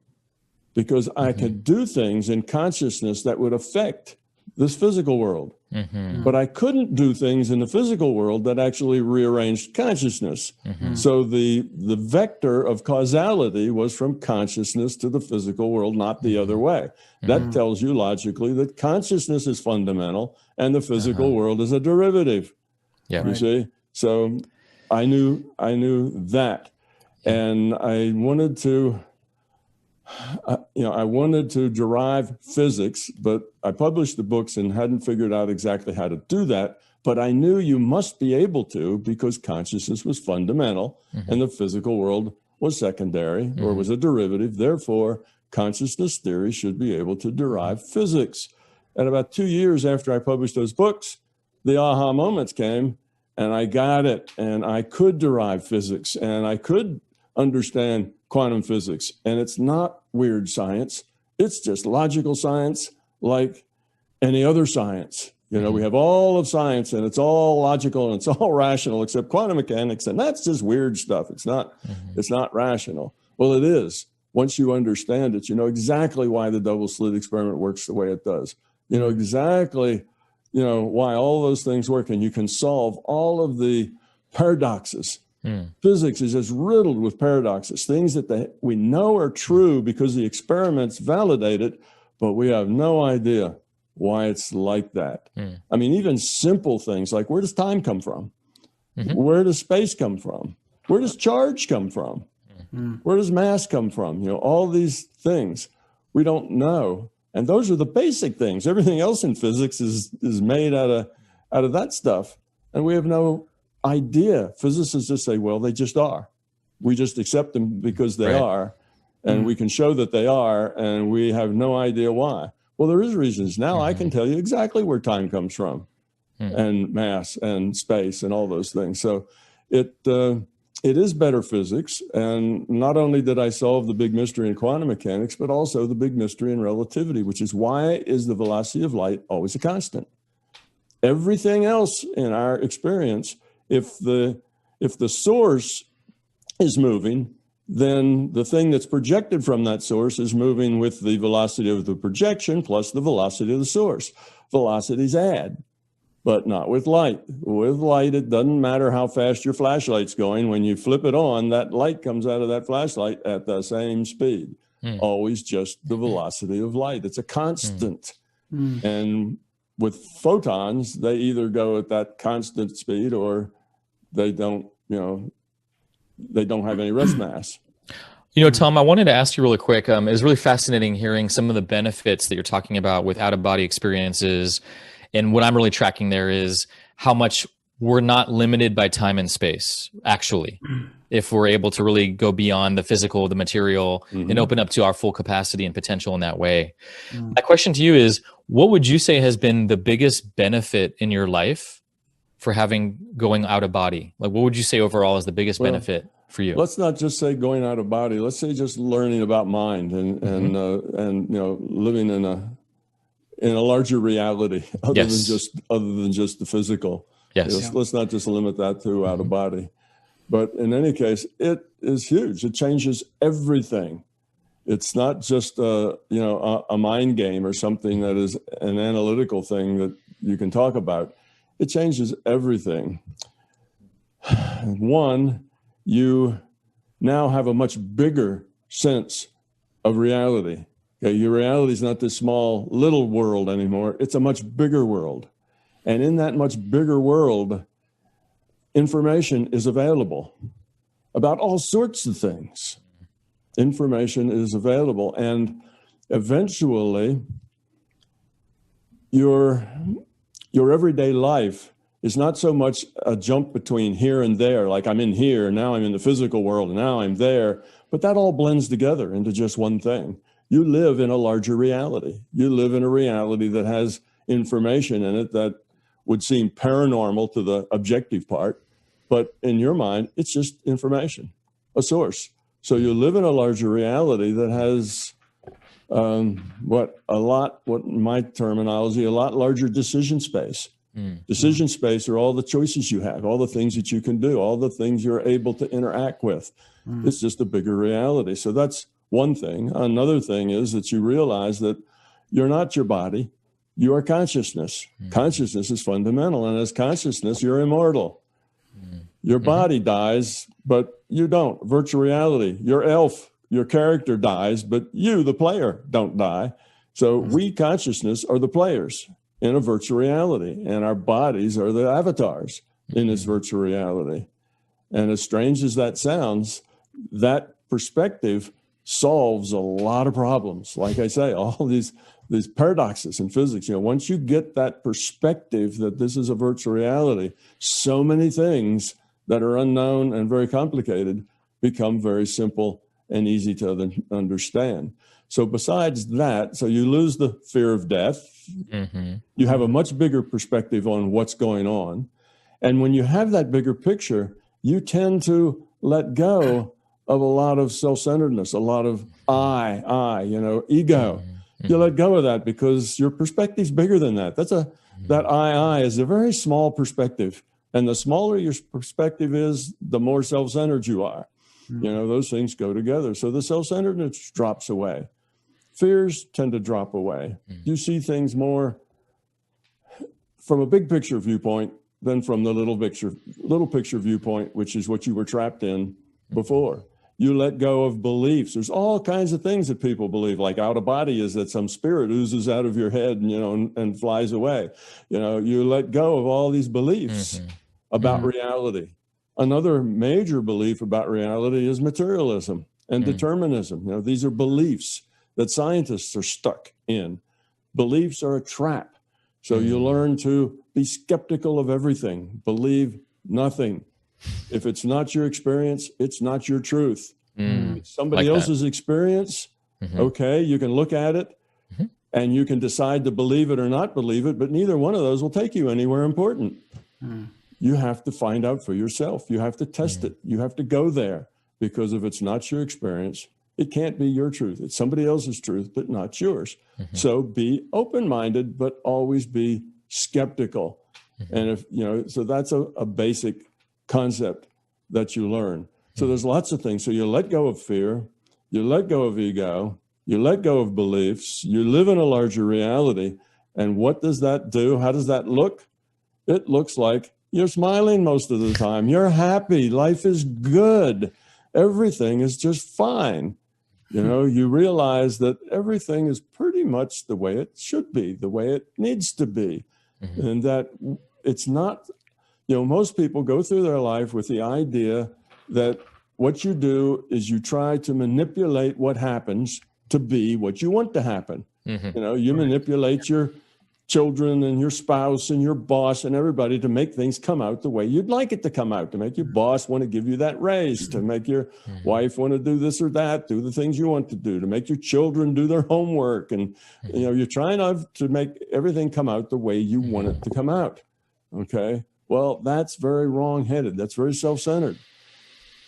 because I could do things in consciousness that would affect this physical world. But I couldn't do things in the physical world that actually rearranged consciousness. So the vector of causality was from consciousness to the physical world, not the other way. That tells you logically that consciousness is fundamental and the physical world is a derivative. Yeah. You see? So I knew that. And I wanted to, I wanted to derive physics, but I published the books and hadn't figured out exactly how to do that. But I knew you must be able to, because consciousness was fundamental and the physical world was secondary or was a derivative. Therefore, consciousness theory should be able to derive physics. And about 2 years after I published those books, the aha moments came and I got it. And I could derive physics and I could understand quantum physics. And it's not weird science. It's just logical science like any other science. You know, we have all of science and it's all logical and it's all rational except quantum mechanics. And that's just weird stuff. It's not rational. Well, it is. Once you understand it, you know exactly why the double slit experiment works the way it does. You know exactly, why all those things work, and you can solve all of the paradoxes. Physics is just riddled with paradoxes, things that we know are true because the experiments validate it, but we have no idea why it's like that. I mean, even simple things like, where does time come from? Where does space come from? Where does charge come from? Where does mass come from? All these things we don't know. And those are the basic things. Everything else in physics is made out of that stuff. And we have no idea. Physicists just say, well, they just are. We just accept them because they are. And we can show that they are. And we have no idea why. Well, there is reasons. Now I can tell you exactly where time comes from and mass and space and all those things. So it is better physics. And not only did I solve the big mystery in quantum mechanics, but also the big mystery in relativity, which is, why is the velocity of light always a constant? Everything else in our experience, if the source is moving, then the thing that's projected from that source is moving with the velocity of the projection plus the velocity of the source. Velocities add. But not with light. With light, it doesn't matter how fast your flashlight's going. When you flip it on, that light comes out of that flashlight at the same speed. Always just the velocity of light. It's a constant. And with photons, they either go at that constant speed or they don't have any rest mass. Tom, I wanted to ask you really quick. It was really fascinating hearing some of the benefits that you're talking about with out-of-body experiences. And what I'm really tracking there is how much we're not limited by time and space, actually, if we're able to really go beyond the physical, the material, and open up to our full capacity and potential in that way. My question to you is, what would you say has been the biggest benefit in your life for going out of body? Like, what would you say overall is the biggest benefit for you? Let's not just say going out of body. Let's say just learning about mind and living in a larger reality other than just the physical. Let's not just limit that to out of body. But in any case, it is huge. It changes everything. It's not just a mind game or something that is an analytical thing that you can talk about. It changes everything. One, you now have a much bigger sense of reality. Okay, your reality is not this small little world anymore. It's a much bigger world. And in that much bigger world, information is available about all sorts of things. Information is available. And eventually, your everyday life is not so much a jump between here and there, like I'm in here, now I'm in the physical world, and now I'm there. But that all blends together into just one thing. You live in a larger reality. You live in a reality that has information in it that would seem paranormal to the objective part, but in your mind, it's just information, a source. So you live in a larger reality that has what my terminology, a lot larger decision space. Decision space are all the choices you have, all the things that you can do, all the things you're able to interact with. It's just a bigger reality. So that's one thing. Another thing is that you realize that you're not your body. You are consciousness. Consciousness is fundamental. And as consciousness, you're immortal. Your body dies, but you don't. Virtual reality. Your elf, your character dies, but you, the player, don't die. So we, consciousness, are the players in a virtual reality. And our bodies are the avatars in this virtual reality. And as strange as that sounds, that perspective solves a lot of problems. Like I say, all these paradoxes in physics, once you get that perspective that this is a virtual reality, so many things that are unknown and very complicated become very simple and easy to understand. So besides that, so you lose the fear of death. You have a much bigger perspective on what's going on. And when you have that bigger picture, you tend to let go of a lot of self-centeredness, a lot of ego. You let go of that because your perspective's bigger than that. That I is a very small perspective. And the smaller your perspective is, the more self-centered you are. Those things go together. So the self-centeredness drops away. Fears tend to drop away. You see things more from a big picture viewpoint than from the little picture viewpoint, which is what you were trapped in before. You let go of beliefs. There's all kinds of things that people believe, like out of body is that some spirit oozes out of your head and flies away. You let go of all these beliefs about reality. Another major belief about reality is materialism and determinism. These are beliefs that scientists are stuck in. Beliefs are a trap. So you learn to be skeptical of everything, believe nothing. If it's not your experience, it's not your truth. It's somebody else's experience. Okay, you can look at it and you can decide to believe it or not believe it, but neither one of those will take you anywhere important. You have to find out for yourself. You have to test it. You have to go there, because if it's not your experience, it can't be your truth. It's somebody else's truth, but not yours. So be open-minded, but always be skeptical. And so that's a basic concept that you learn. So there's lots of things. So you let go of fear, you let go of ego, you let go of beliefs, you live in a larger reality. And what does that do? How does that look? It looks like you're smiling most of the time. You're happy. Life is good. Everything is just fine. You realize that everything is pretty much the way it should be, the way it needs to be. And that it's not, most people go through their life with the idea that what you do is you try to manipulate what happens to be what you want to happen. You manipulate your children and your spouse and your boss and everybody to make things come out the way you'd like it to come out, to make your boss want to give you that raise, to make your wife want to do this or that, do the things you want to do, to make your children do their homework. And, you're trying to make everything come out the way you want it to come out. Okay. Well, that's very wrong-headed. That's very self-centered.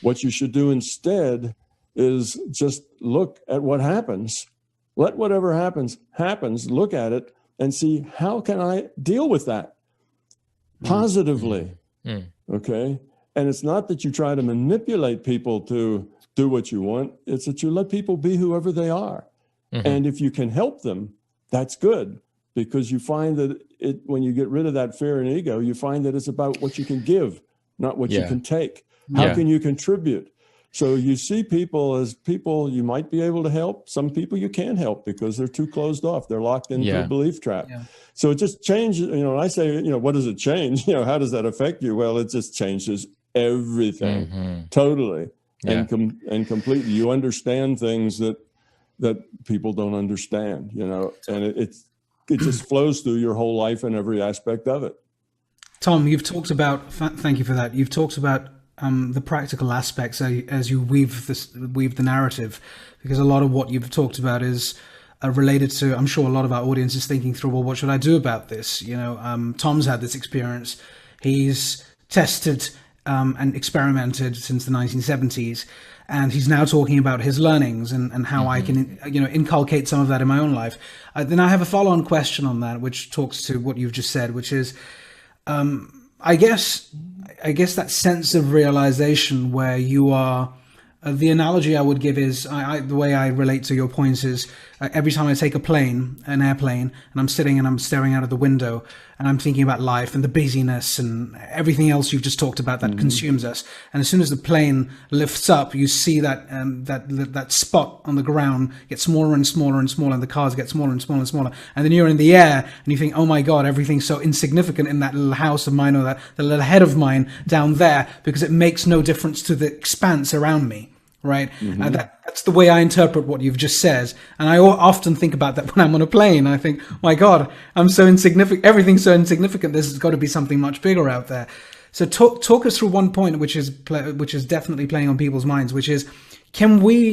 What you should do instead is just look at what happens. Let whatever happens, look at it and see, how can I deal with that positively? Okay. And it's not that you try to manipulate people to do what you want. It's that you let people be whoever they are. And if you can help them, that's good, because you find that when you get rid of that fear and ego, you find that it's about what you can give, not what you can take. How can you contribute? So you see people as people you might be able to help. Some people you can't help because they're too closed off. They're locked into a belief trap. So it just changes. I say, what does it change? How does that affect you? Well, it just changes everything totally and completely. You understand things that people don't understand, and it just flows through your whole life and every aspect of it. Tom, you've talked about, thank you for that. You've talked about the practical aspects as you weave the narrative, because a lot of what you've talked about is related to, I'm sure a lot of our audience is thinking through, well, what should I do about this? Tom's had this experience. He's tested and experimented since the 1970s, and he's now talking about his learnings and how I can, inculcate some of that in my own life. Then I have a follow-on question on that, which talks to what you've just said, which is, I guess that sense of realization where you are, the analogy I would give is, the way I relate to your points is, every time I take an airplane, and I'm sitting and I'm staring out of the window and I'm thinking about life and the busyness and everything else you've just talked about that consumes us. And as soon as the plane lifts up, you see that spot on the ground get smaller and smaller and smaller, and the cars get smaller and smaller and smaller. And then you're in the air and you think, oh my God, everything's so insignificant in that little house of mine, or that the little head of mine down there, because it makes no difference to the expanse around me. Right. That's the way I interpret what you've just said. And I often think about that when I'm on a plane. I think, my God, I'm so insignificant. Everything's so insignificant. There's got to be something much bigger out there. So talk us through one point, which is definitely playing on people's minds, which is, can one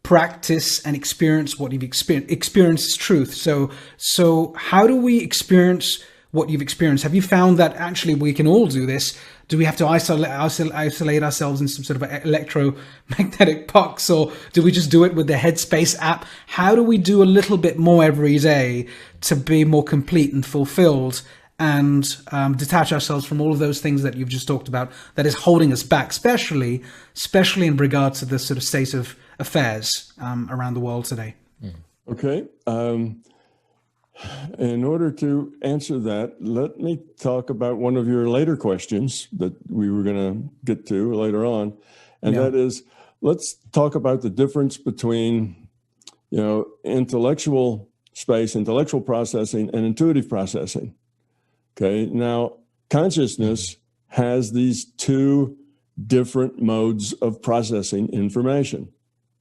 practice and experience what you've experienced? Experience is truth. So how do we experience what you've experienced? Have you found that actually we can all do this? Do we have to isolate ourselves in some sort of electromagnetic box, or do we just do it with the Headspace app? How do we do a little bit more every day to be more complete and fulfilled, and detach ourselves from all of those things that you've just talked about that is holding us back, especially in regard to the sort of state of affairs around the world today? Okay. In order to answer that, let me talk about one of your later questions that we were going to get to later on. And that is, let's talk about the difference between, intellectual space, intellectual processing, and intuitive processing. Okay. Now, consciousness has these two different modes of processing information,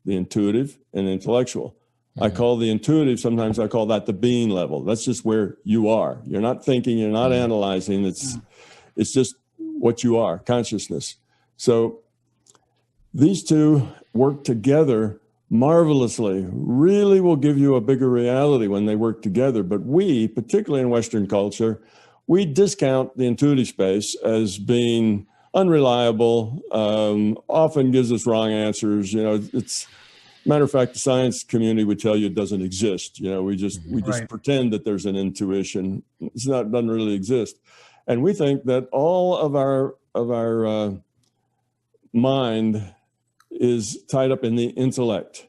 the intuitive and intellectual. I call the intuitive, sometimes I call that the being level. That's just where you are. You're not thinking, you're not analyzing. It's just what you are, consciousness. So these two work together marvelously, really will give you a bigger reality when they work together. But we, particularly in Western culture, we discount the intuitive space as being unreliable, often gives us wrong answers. Matter of fact, the science community would tell you it doesn't exist. We just pretend that there's an intuition. Doesn't really exist. And we think that all of our mind is tied up in the intellect.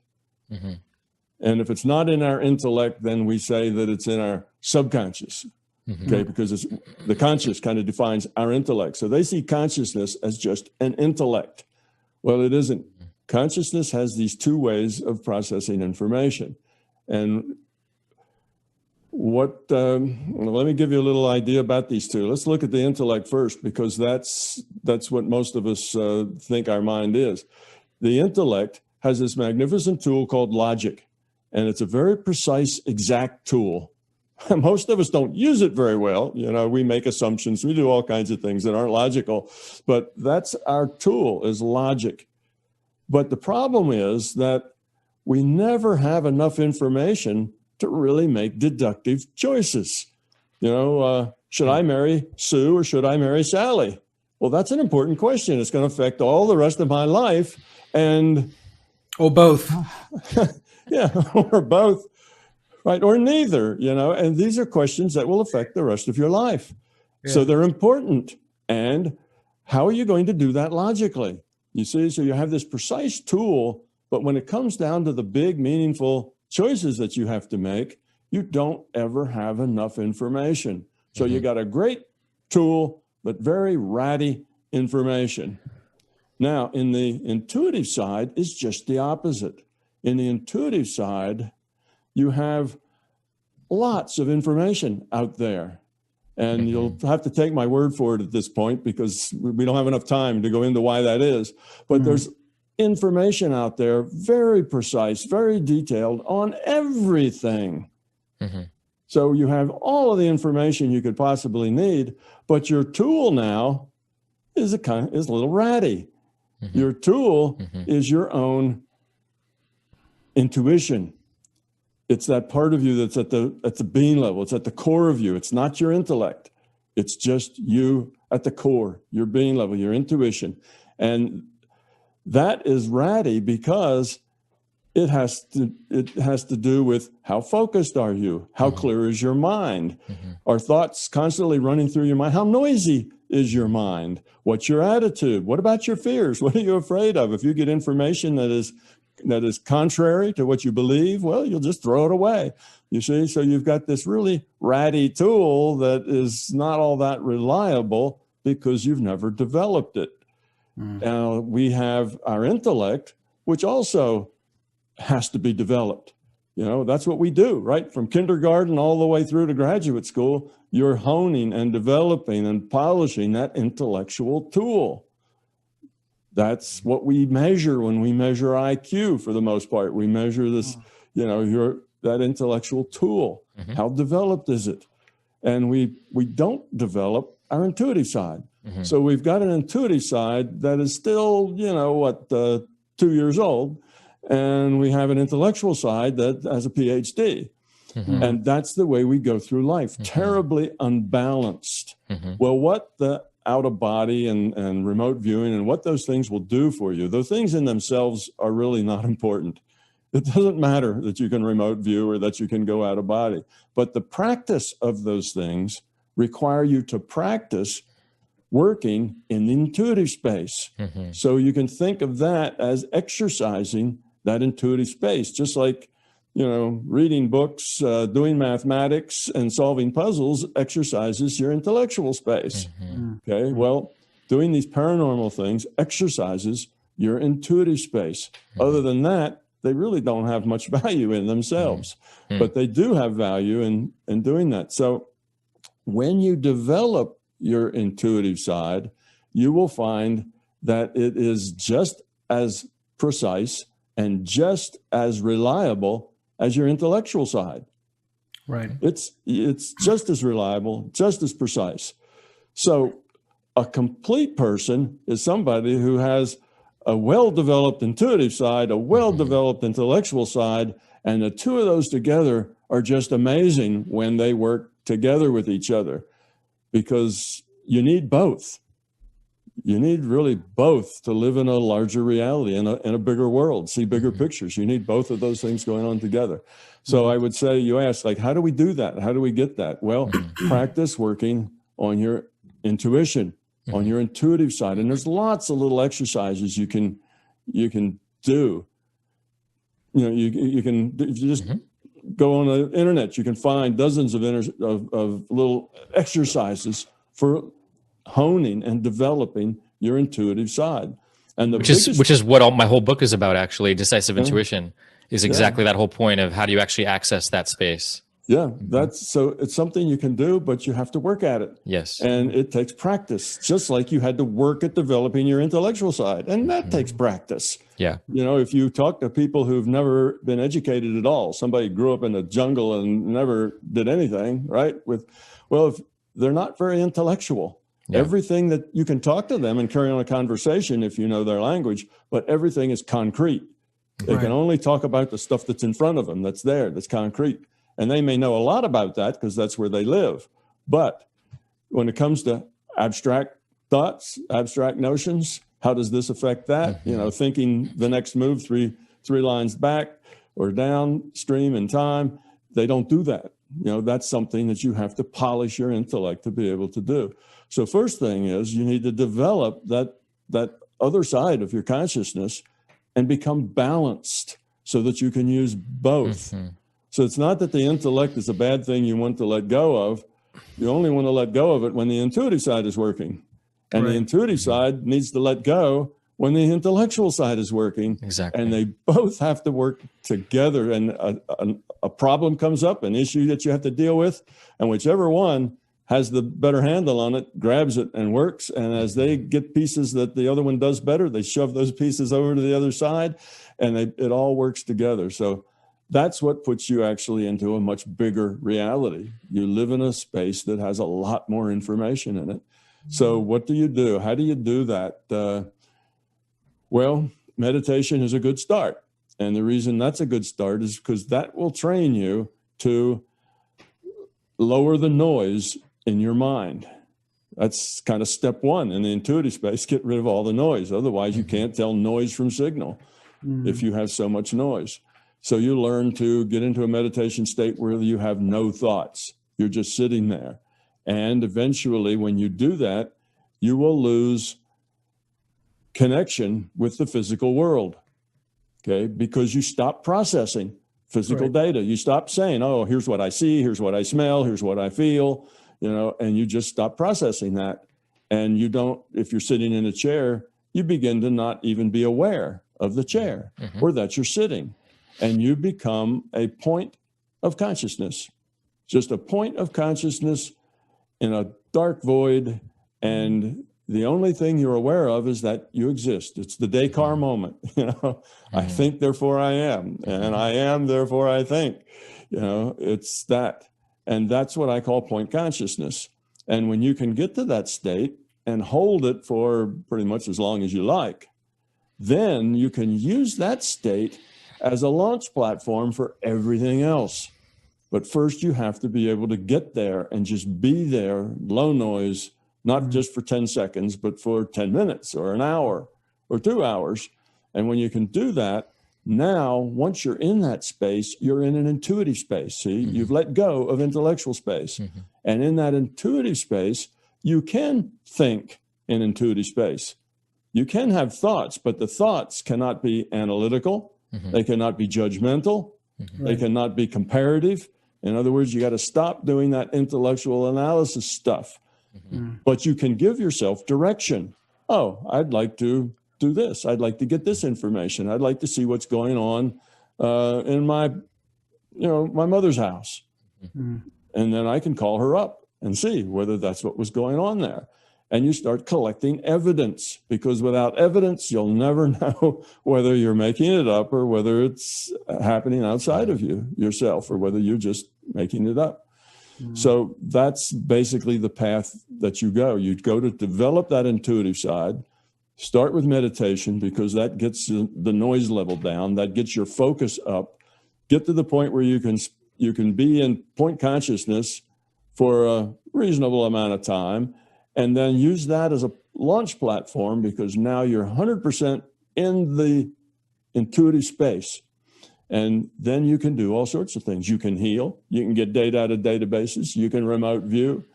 And if it's not in our intellect, then we say that it's in our subconscious. Okay, because the conscious kind of defines our intellect. So they see consciousness as just an intellect. Well, it isn't. Consciousness has these two ways of processing information. And let me give you a little idea about these two. Let's look at the intellect first, because that's what most of us think our mind is. The intellect has this magnificent tool called logic, and it's a very precise, exact tool. Most of us don't use it very well. We make assumptions, we do all kinds of things that aren't logical, but that's our tool, is logic. But the problem is that we never have enough information to really make deductive choices. Should I marry Sue or should I marry Sally? Well, that's an important question. It's going to affect all the rest of my life. Or both. Yeah, or both, right? Or neither, and these are questions that will affect the rest of your life. Yeah. So they're important. And how are you going to do that logically? You see, so you have this precise tool, but when it comes down to the big, meaningful choices that you have to make, you don't ever have enough information. So you got a great tool, but very ratty information. Now, in the intuitive side, it's just the opposite. In the intuitive side, you have lots of information out there. And you'll have to take my word for it at this point, because we don't have enough time to go into why that is. But there's information out there, very precise, very detailed on everything. So you have all of the information you could possibly need, but your tool now is a little ratty. Your tool is your own intuition. It's that part of you that's at the being level. It's at the core of you. It's not your intellect. It's just you at the core, your being level, your intuition. And that is ratty because it has to do with how focused are you? How clear is your mind? Are thoughts constantly running through your mind? How noisy is your mind? What's your attitude? What about your fears? What are you afraid of? If you get information that is that is contrary to what you believe, well, you'll just throw it away. You see, so you've got this really ratty tool that is not all that reliable because you've never developed it. Now, we have our intellect, which also has to be developed. You know, that's what we do, right? From kindergarten all the way through to graduate school, you're honing and developing and polishing that intellectual tool. That's what we measure when we measure IQ for the most part. We measure this, you know, that intellectual tool. How developed is it? And we don't develop our intuitive side. So we've got an intuitive side that is still, you know, 2 years old. And we have an intellectual side that has a PhD. And that's the way we go through life, terribly unbalanced. Well, what the out of body and remote viewing and what those things will do for you, those things in themselves are really not important. It doesn't matter that you can remote view or that you can go out of body. But the practice of those things require you to practice working in the intuitive space. So you can think of that as exercising that intuitive space, just like, you know, reading books, doing mathematics and solving puzzles exercises your intellectual space. Okay, well, doing these paranormal things exercises your intuitive space. Other than that, they really don't have much value in themselves, but they do have value in doing that. So when you develop your intuitive side, you will find that it is just as precise and just as reliable as your intellectual side. Right. It's just as reliable, just as precise. So a complete person is somebody who has a well-developed intuitive side, a well-developed intellectual side, and the two of those together are just amazing when they work together with each other, because you need both. You need really both to live in a larger reality, in a bigger world, see bigger pictures. You need both of those things going on together. So I would say, you ask, like, how do we do that? How do we get that? Well, practice working on your intuition, on your intuitive side. And there's lots of little exercises you can do. You know, you can just go on the internet. You can find dozens of little exercises for honing and developing your intuitive side. And which is what my whole book is about, actually. Decisive Intuition is exactly that whole point of how do you actually access that space. Yeah, so it's something you can do, but you have to work at it. Yes. And it takes practice, just like you had to work at developing your intellectual side. And that takes practice. Yeah. You know, if you talk to people who've never been educated at all, somebody grew up in the jungle and never did anything, right? If they're not very intellectual. Yeah. Everything that you can talk to them and carry on a conversation if you know their language, but everything is concrete. They can only talk about the stuff that's in front of them, that's there, that's concrete. And they may know a lot about that because that's where they live. But when it comes to abstract thoughts, abstract notions, how does this affect that? You know, thinking the next move three lines back or downstream in time, they don't do that. You know, that's something that you have to polish your intellect to be able to do. So first thing is you need to develop that other side of your consciousness and become balanced so that you can use both. So it's not that the intellect is a bad thing you want to let go of. You only want to let go of it when the intuitive side is working. And the intuitive side needs to let go when the intellectual side is working. Exactly. And they both have to work together. And a problem comes up, an issue that you have to deal with, and whichever one has the better handle on it, grabs it and works. And as they get pieces that the other one does better, they shove those pieces over to the other side, and it all works together. So that's what puts you actually into a much bigger reality. You live in a space that has a lot more information in it. So what do you do? How do you do that? Well, meditation is a good start. And the reason that's a good start is because that will train you to lower the noise in your mind. That's kind of step one in the intuitive space. Get rid of all the noise. Otherwise, you can't tell noise from signal if you have so much noise. So you learn to get into a meditation state where you have no thoughts. You're just sitting there. And eventually, when you do that, you will lose connection with the physical world. okay? Because you stop processing physical data. You stop saying, oh, here's what I see, here's what I smell, here's what I feel, and you just stop processing that. And you don't, if you're sitting in a chair, you begin to not even be aware of the chair or that you're sitting. And you become a point of consciousness, just a point of consciousness in a dark void. And the only thing you're aware of is that you exist. It's the Descartes moment, I think, therefore I am, and I am, therefore I think, it's that. And that's what I call point consciousness. And when you can get to that state and hold it for pretty much as long as you like, then you can use that state as a launch platform for everything else. But first you have to be able to get there and just be there, low noise, not just for 10 seconds, but for 10 minutes or an hour or 2 hours. And when you can do that, now, once you're in that space, you're in an intuitive space. See, you've let go of intellectual space. And in that intuitive space, you can think in intuitive space. You can have thoughts, but the thoughts cannot be analytical. They cannot be judgmental. They cannot be comparative. In other words, you got to stop doing that intellectual analysis stuff. But you can give yourself direction. Oh, I'd like to do this. I'd like to get this information. I'd like to see what's going on in my mother's house. And then I can call her up and see whether that's what was going on there. And you start collecting evidence, because without evidence, you'll never know whether you're making it up or whether it's happening outside of yourself, or whether you're just making it up. So that's basically the path that you go. You go to develop that intuitive side. Start with meditation, because that gets the noise level down. That gets your focus up. Get to the point where you can be in point consciousness for a reasonable amount of time, and then use that as a launch platform, because now you're 100% in the intuitive space. And then you can do all sorts of things. You can heal. You can get data out of databases. You can remote view.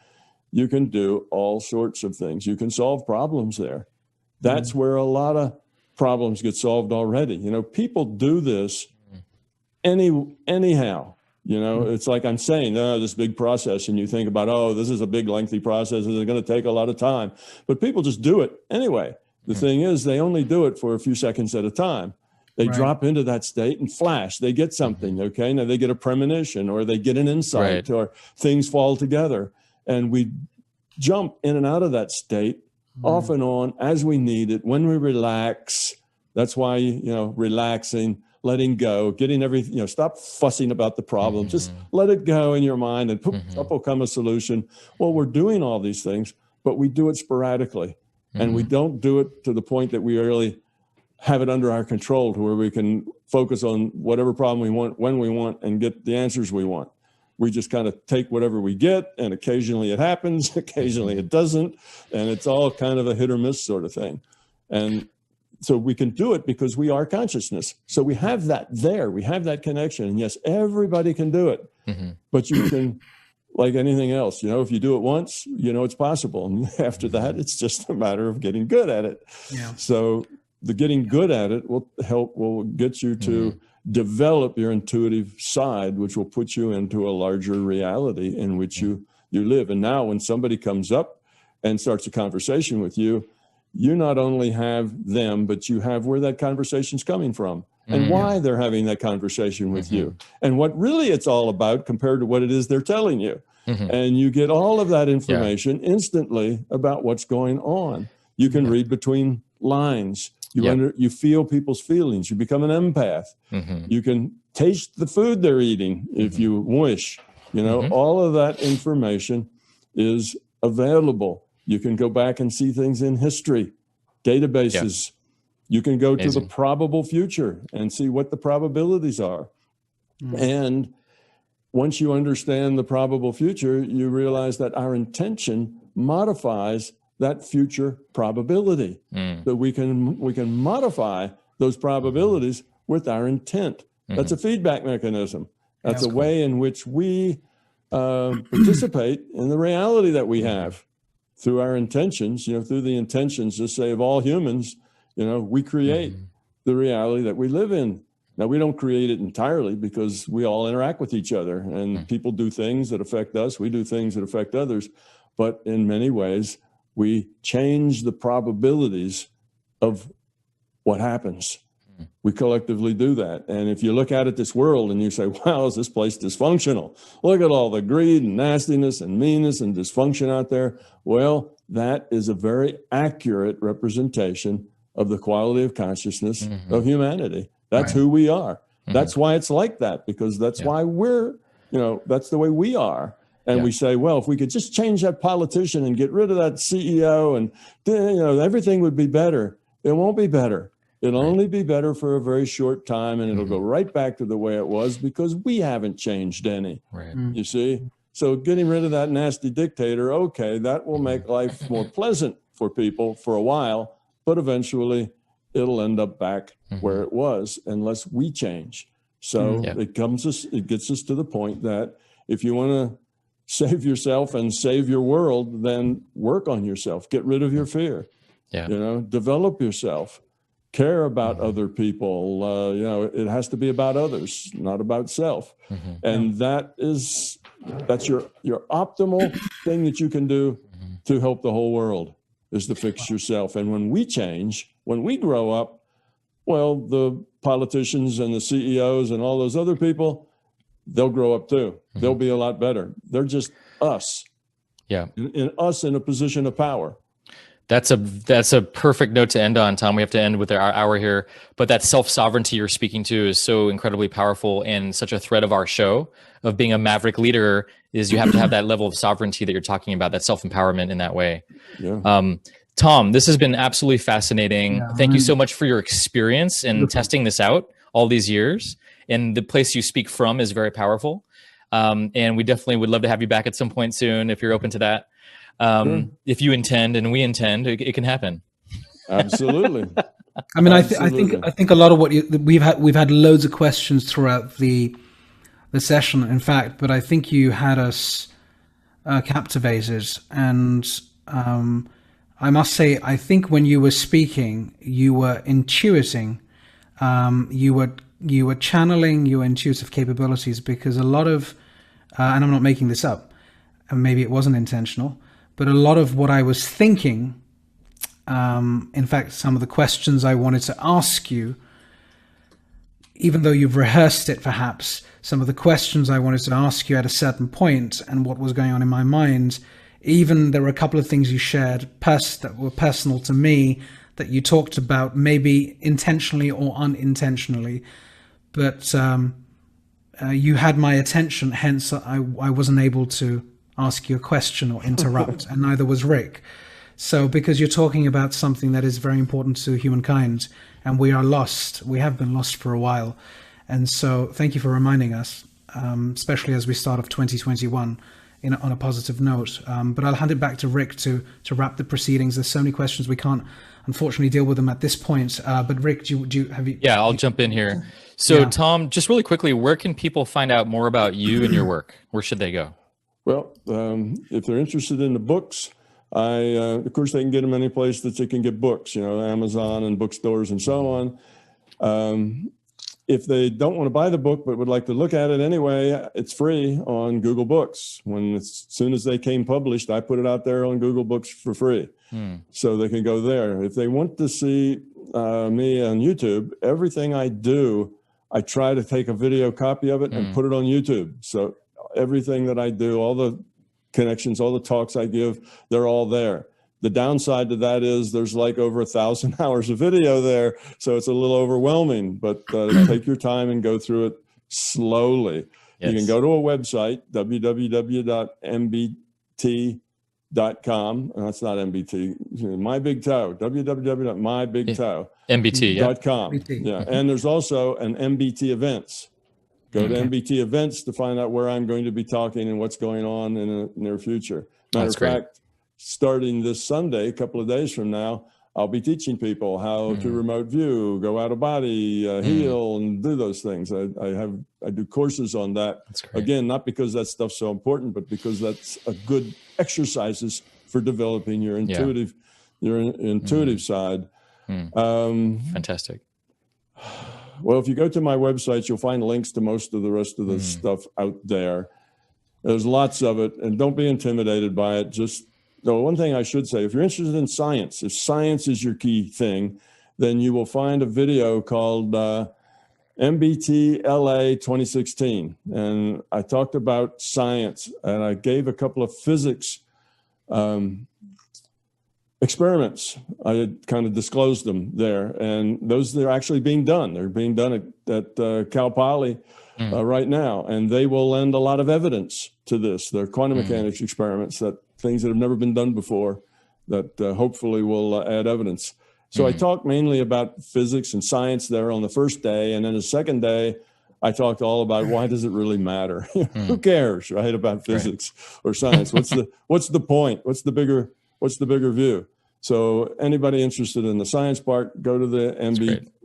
You can do all sorts of things. You can solve problems there. That's where a lot of problems get solved already. People do this anyhow. It's like I'm saying, this big process, and you think about, this is a big, lengthy process. It's going to take a lot of time. But people just do it anyway. The thing is, they only do it for a few seconds at a time. They drop into that state and flash. They get something, okay? Now they get a premonition, or they get an insight, or things fall together. And we jump in and out of that state off and on as we need it, when we relax. That's why, relaxing, letting go, getting everything, stop fussing about the problem. Just let it go in your mind, and up will come a solution. Well, we're doing all these things, but we do it sporadically. And we don't do it to the point that we really have it under our control, to where we can focus on whatever problem we want, when we want, and get the answers we want. We just kind of take whatever we get, and occasionally it happens, occasionally it doesn't, and it's all kind of a hit or miss sort of thing. And so we can do it because we are consciousness. So we have that there, we have that connection. And yes, everybody can do it, but you can, like anything else, if you do it once, it's possible. And after that, it's just a matter of getting good at it. So the getting good at it will get you to develop your intuitive side, which will put you into a larger reality in which you live. And now when somebody comes up and starts a conversation with you, you not only have them, but you have where that conversation's coming from, and why they're having that conversation with you, and what really it's all about compared to what it is they're telling you. And you get all of that information instantly about what's going on. You can read between lines. You feel people's feelings. You become an empath. You can taste the food they're eating if you wish. All of that information is available. You can go back and see things in history, databases. You can go to the probable future and see what the probabilities are. And once you understand the probable future, you realize that our intention modifies that future probability. That we can modify those probabilities with our intent. That's a feedback mechanism. That's a way in which we participate in the reality that we have through our intentions. Through the intentions, just say, of all humans, we create the reality that we live in. Now, we don't create it entirely because we all interact with each other, and people do things that affect us. We do things that affect others. But in many ways, we change the probabilities of what happens. We collectively do that. And if you look out at this world and you say, wow, is this place dysfunctional? Look at all the greed and nastiness and meanness and dysfunction out there. Well, that is a very accurate representation of the quality of consciousness of humanity. That's who we are. That's why it's like that, because that's why we're, that's the way we are. And we say, well, if we could just change that politician and get rid of that CEO and, everything would be better. It won't be better. It'll only be better for a very short time, and it'll go right back to the way it was because we haven't changed any. You see? So getting rid of that nasty dictator, okay, that will make life more pleasant for people for a while, but eventually it'll end up back where it was unless we change. So it gets us to the point that if you want to save yourself and save your world, then work on yourself. Get rid of your fear. Develop yourself. Care about other people. It has to be about others, not about self. And that's your optimal thing that you can do to help the whole world, is to fix yourself. And when we change, when we grow up, well, the politicians and the CEOs and all those other people, they'll grow up too. They'll be a lot better. They're just us. Us in a position of power. That's a perfect note to end on, Tom. We have to end with our hour here, but that self-sovereignty you're speaking to is so incredibly powerful, and such a thread of our show of being a maverick leader is you have to have that level of sovereignty that you're talking about, that self-empowerment in that way. Tom, this has been absolutely fascinating. Thank you so much for your experience in testing this out all these years. And the place you speak from is very powerful. And we definitely would love to have you back at some point soon if you're open to that. If you intend and we intend, it can happen. Absolutely. I mean, I think a lot of what we've had loads of questions throughout the session, in fact, but I think you had us captivated, and I must say, I think when you were speaking, you were intuiting, you were channeling your intuitive capabilities, because a lot of, and I'm not making this up, and maybe it wasn't intentional, but a lot of what I was thinking, in fact, some of the questions I wanted to ask you, even though you've rehearsed it perhaps, some of the questions I wanted to ask you at a certain point and what was going on in my mind, even there were a couple of things you shared that were personal to me that you talked about, maybe intentionally or unintentionally, but you had my attention, hence I wasn't able to ask you a question or interrupt, and neither was Rick. So because you're talking about something that is very important to humankind, and we are lost, we have been lost for a while. And so thank you for reminding us, especially as we start off 2021 on a positive note. But I'll hand it back to Rick to wrap the proceedings. There's so many questions, we can't unfortunately deal with them at this point. But Rick, do you have you? Yeah, I'll jump in here. So Tom, just really quickly, where can people find out more about you and your work? Where should they go? Well, if they're interested in the books, of course, they can get them any place that they can get books, Amazon and bookstores and so on. If they don't want to buy the book but would like to look at it anyway, it's free on Google Books. As soon as they came published, I put it out there on Google Books for free. So they can go there. If they want to see me on YouTube, everything I do, I try to take a video copy of it and put it on YouTube. So everything that I do, all the connections, all the talks I give, they're all there. The downside to that is there's like over 1,000 hours of video there, so it's a little overwhelming, but take your time and go through it slowly. Yes. You can go to a website, www.mbt.com. That's not MBT, My Big Toe, www.mybigtoe.com. Yeah, and there's also an MBT events. Go to MBT events to find out where I'm going to be talking and what's going on in the near future. Matter of fact, starting this Sunday, a couple of days from now, I'll be teaching people how to remote view, go out of body, heal, and do those things. I do courses on that. Again, not because that stuff's so important, but because that's a good exercises for developing your intuitive side. Fantastic. Well, if you go to my website, you'll find links to most of the rest of the stuff out there. There's lots of it, and don't be intimidated by it. Just the one thing I should say, if you're interested in science, if science is your key thing, then you will find a video called MBT LA 2016. And I talked about science, and I gave a couple of physics experiments. I had kind of disclosed them there, and they're actually being done. They're being done at Cal Poly right now, and they will lend a lot of evidence to this. They're quantum mechanics experiments, things that have never been done before, that hopefully will add evidence. So I talked mainly about physics and science there on the first day, and then the second day, I talked all about why does it really matter? Who cares, right, about physics or science? What's the point? What's the bigger view? So anybody interested in the science part, go to the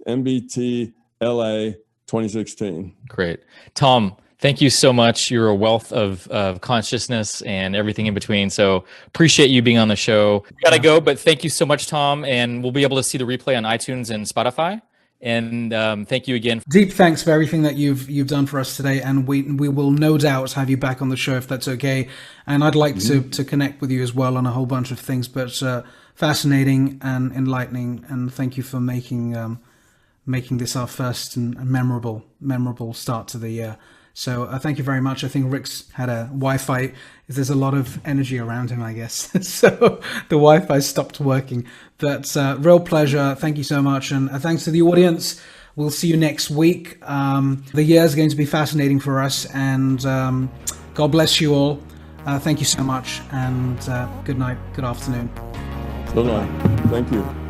MBT LA 2016. Great. Tom, thank you so much. You're a wealth of consciousness and everything in between. So appreciate you being on the show. Gotta go, but thank you so much, Tom. And we'll be able to see the replay on iTunes and Spotify. And thank you again. Deep thanks for everything that you've done for us today, and we will no doubt have you back on the show if that's okay. And I'd like to connect with you as well on a whole bunch of things, but fascinating and enlightening. And thank you for making this our first and memorable start to the year. So thank you very much. I think Rick's had a Wi-Fi. There's a lot of energy around him, I guess. So the Wi-Fi stopped working. But real pleasure. Thank you so much. And thanks to the audience. We'll see you next week. The year is going to be fascinating for us. And God bless you all. Thank you so much. And good night. Good afternoon. Good night. Thank you.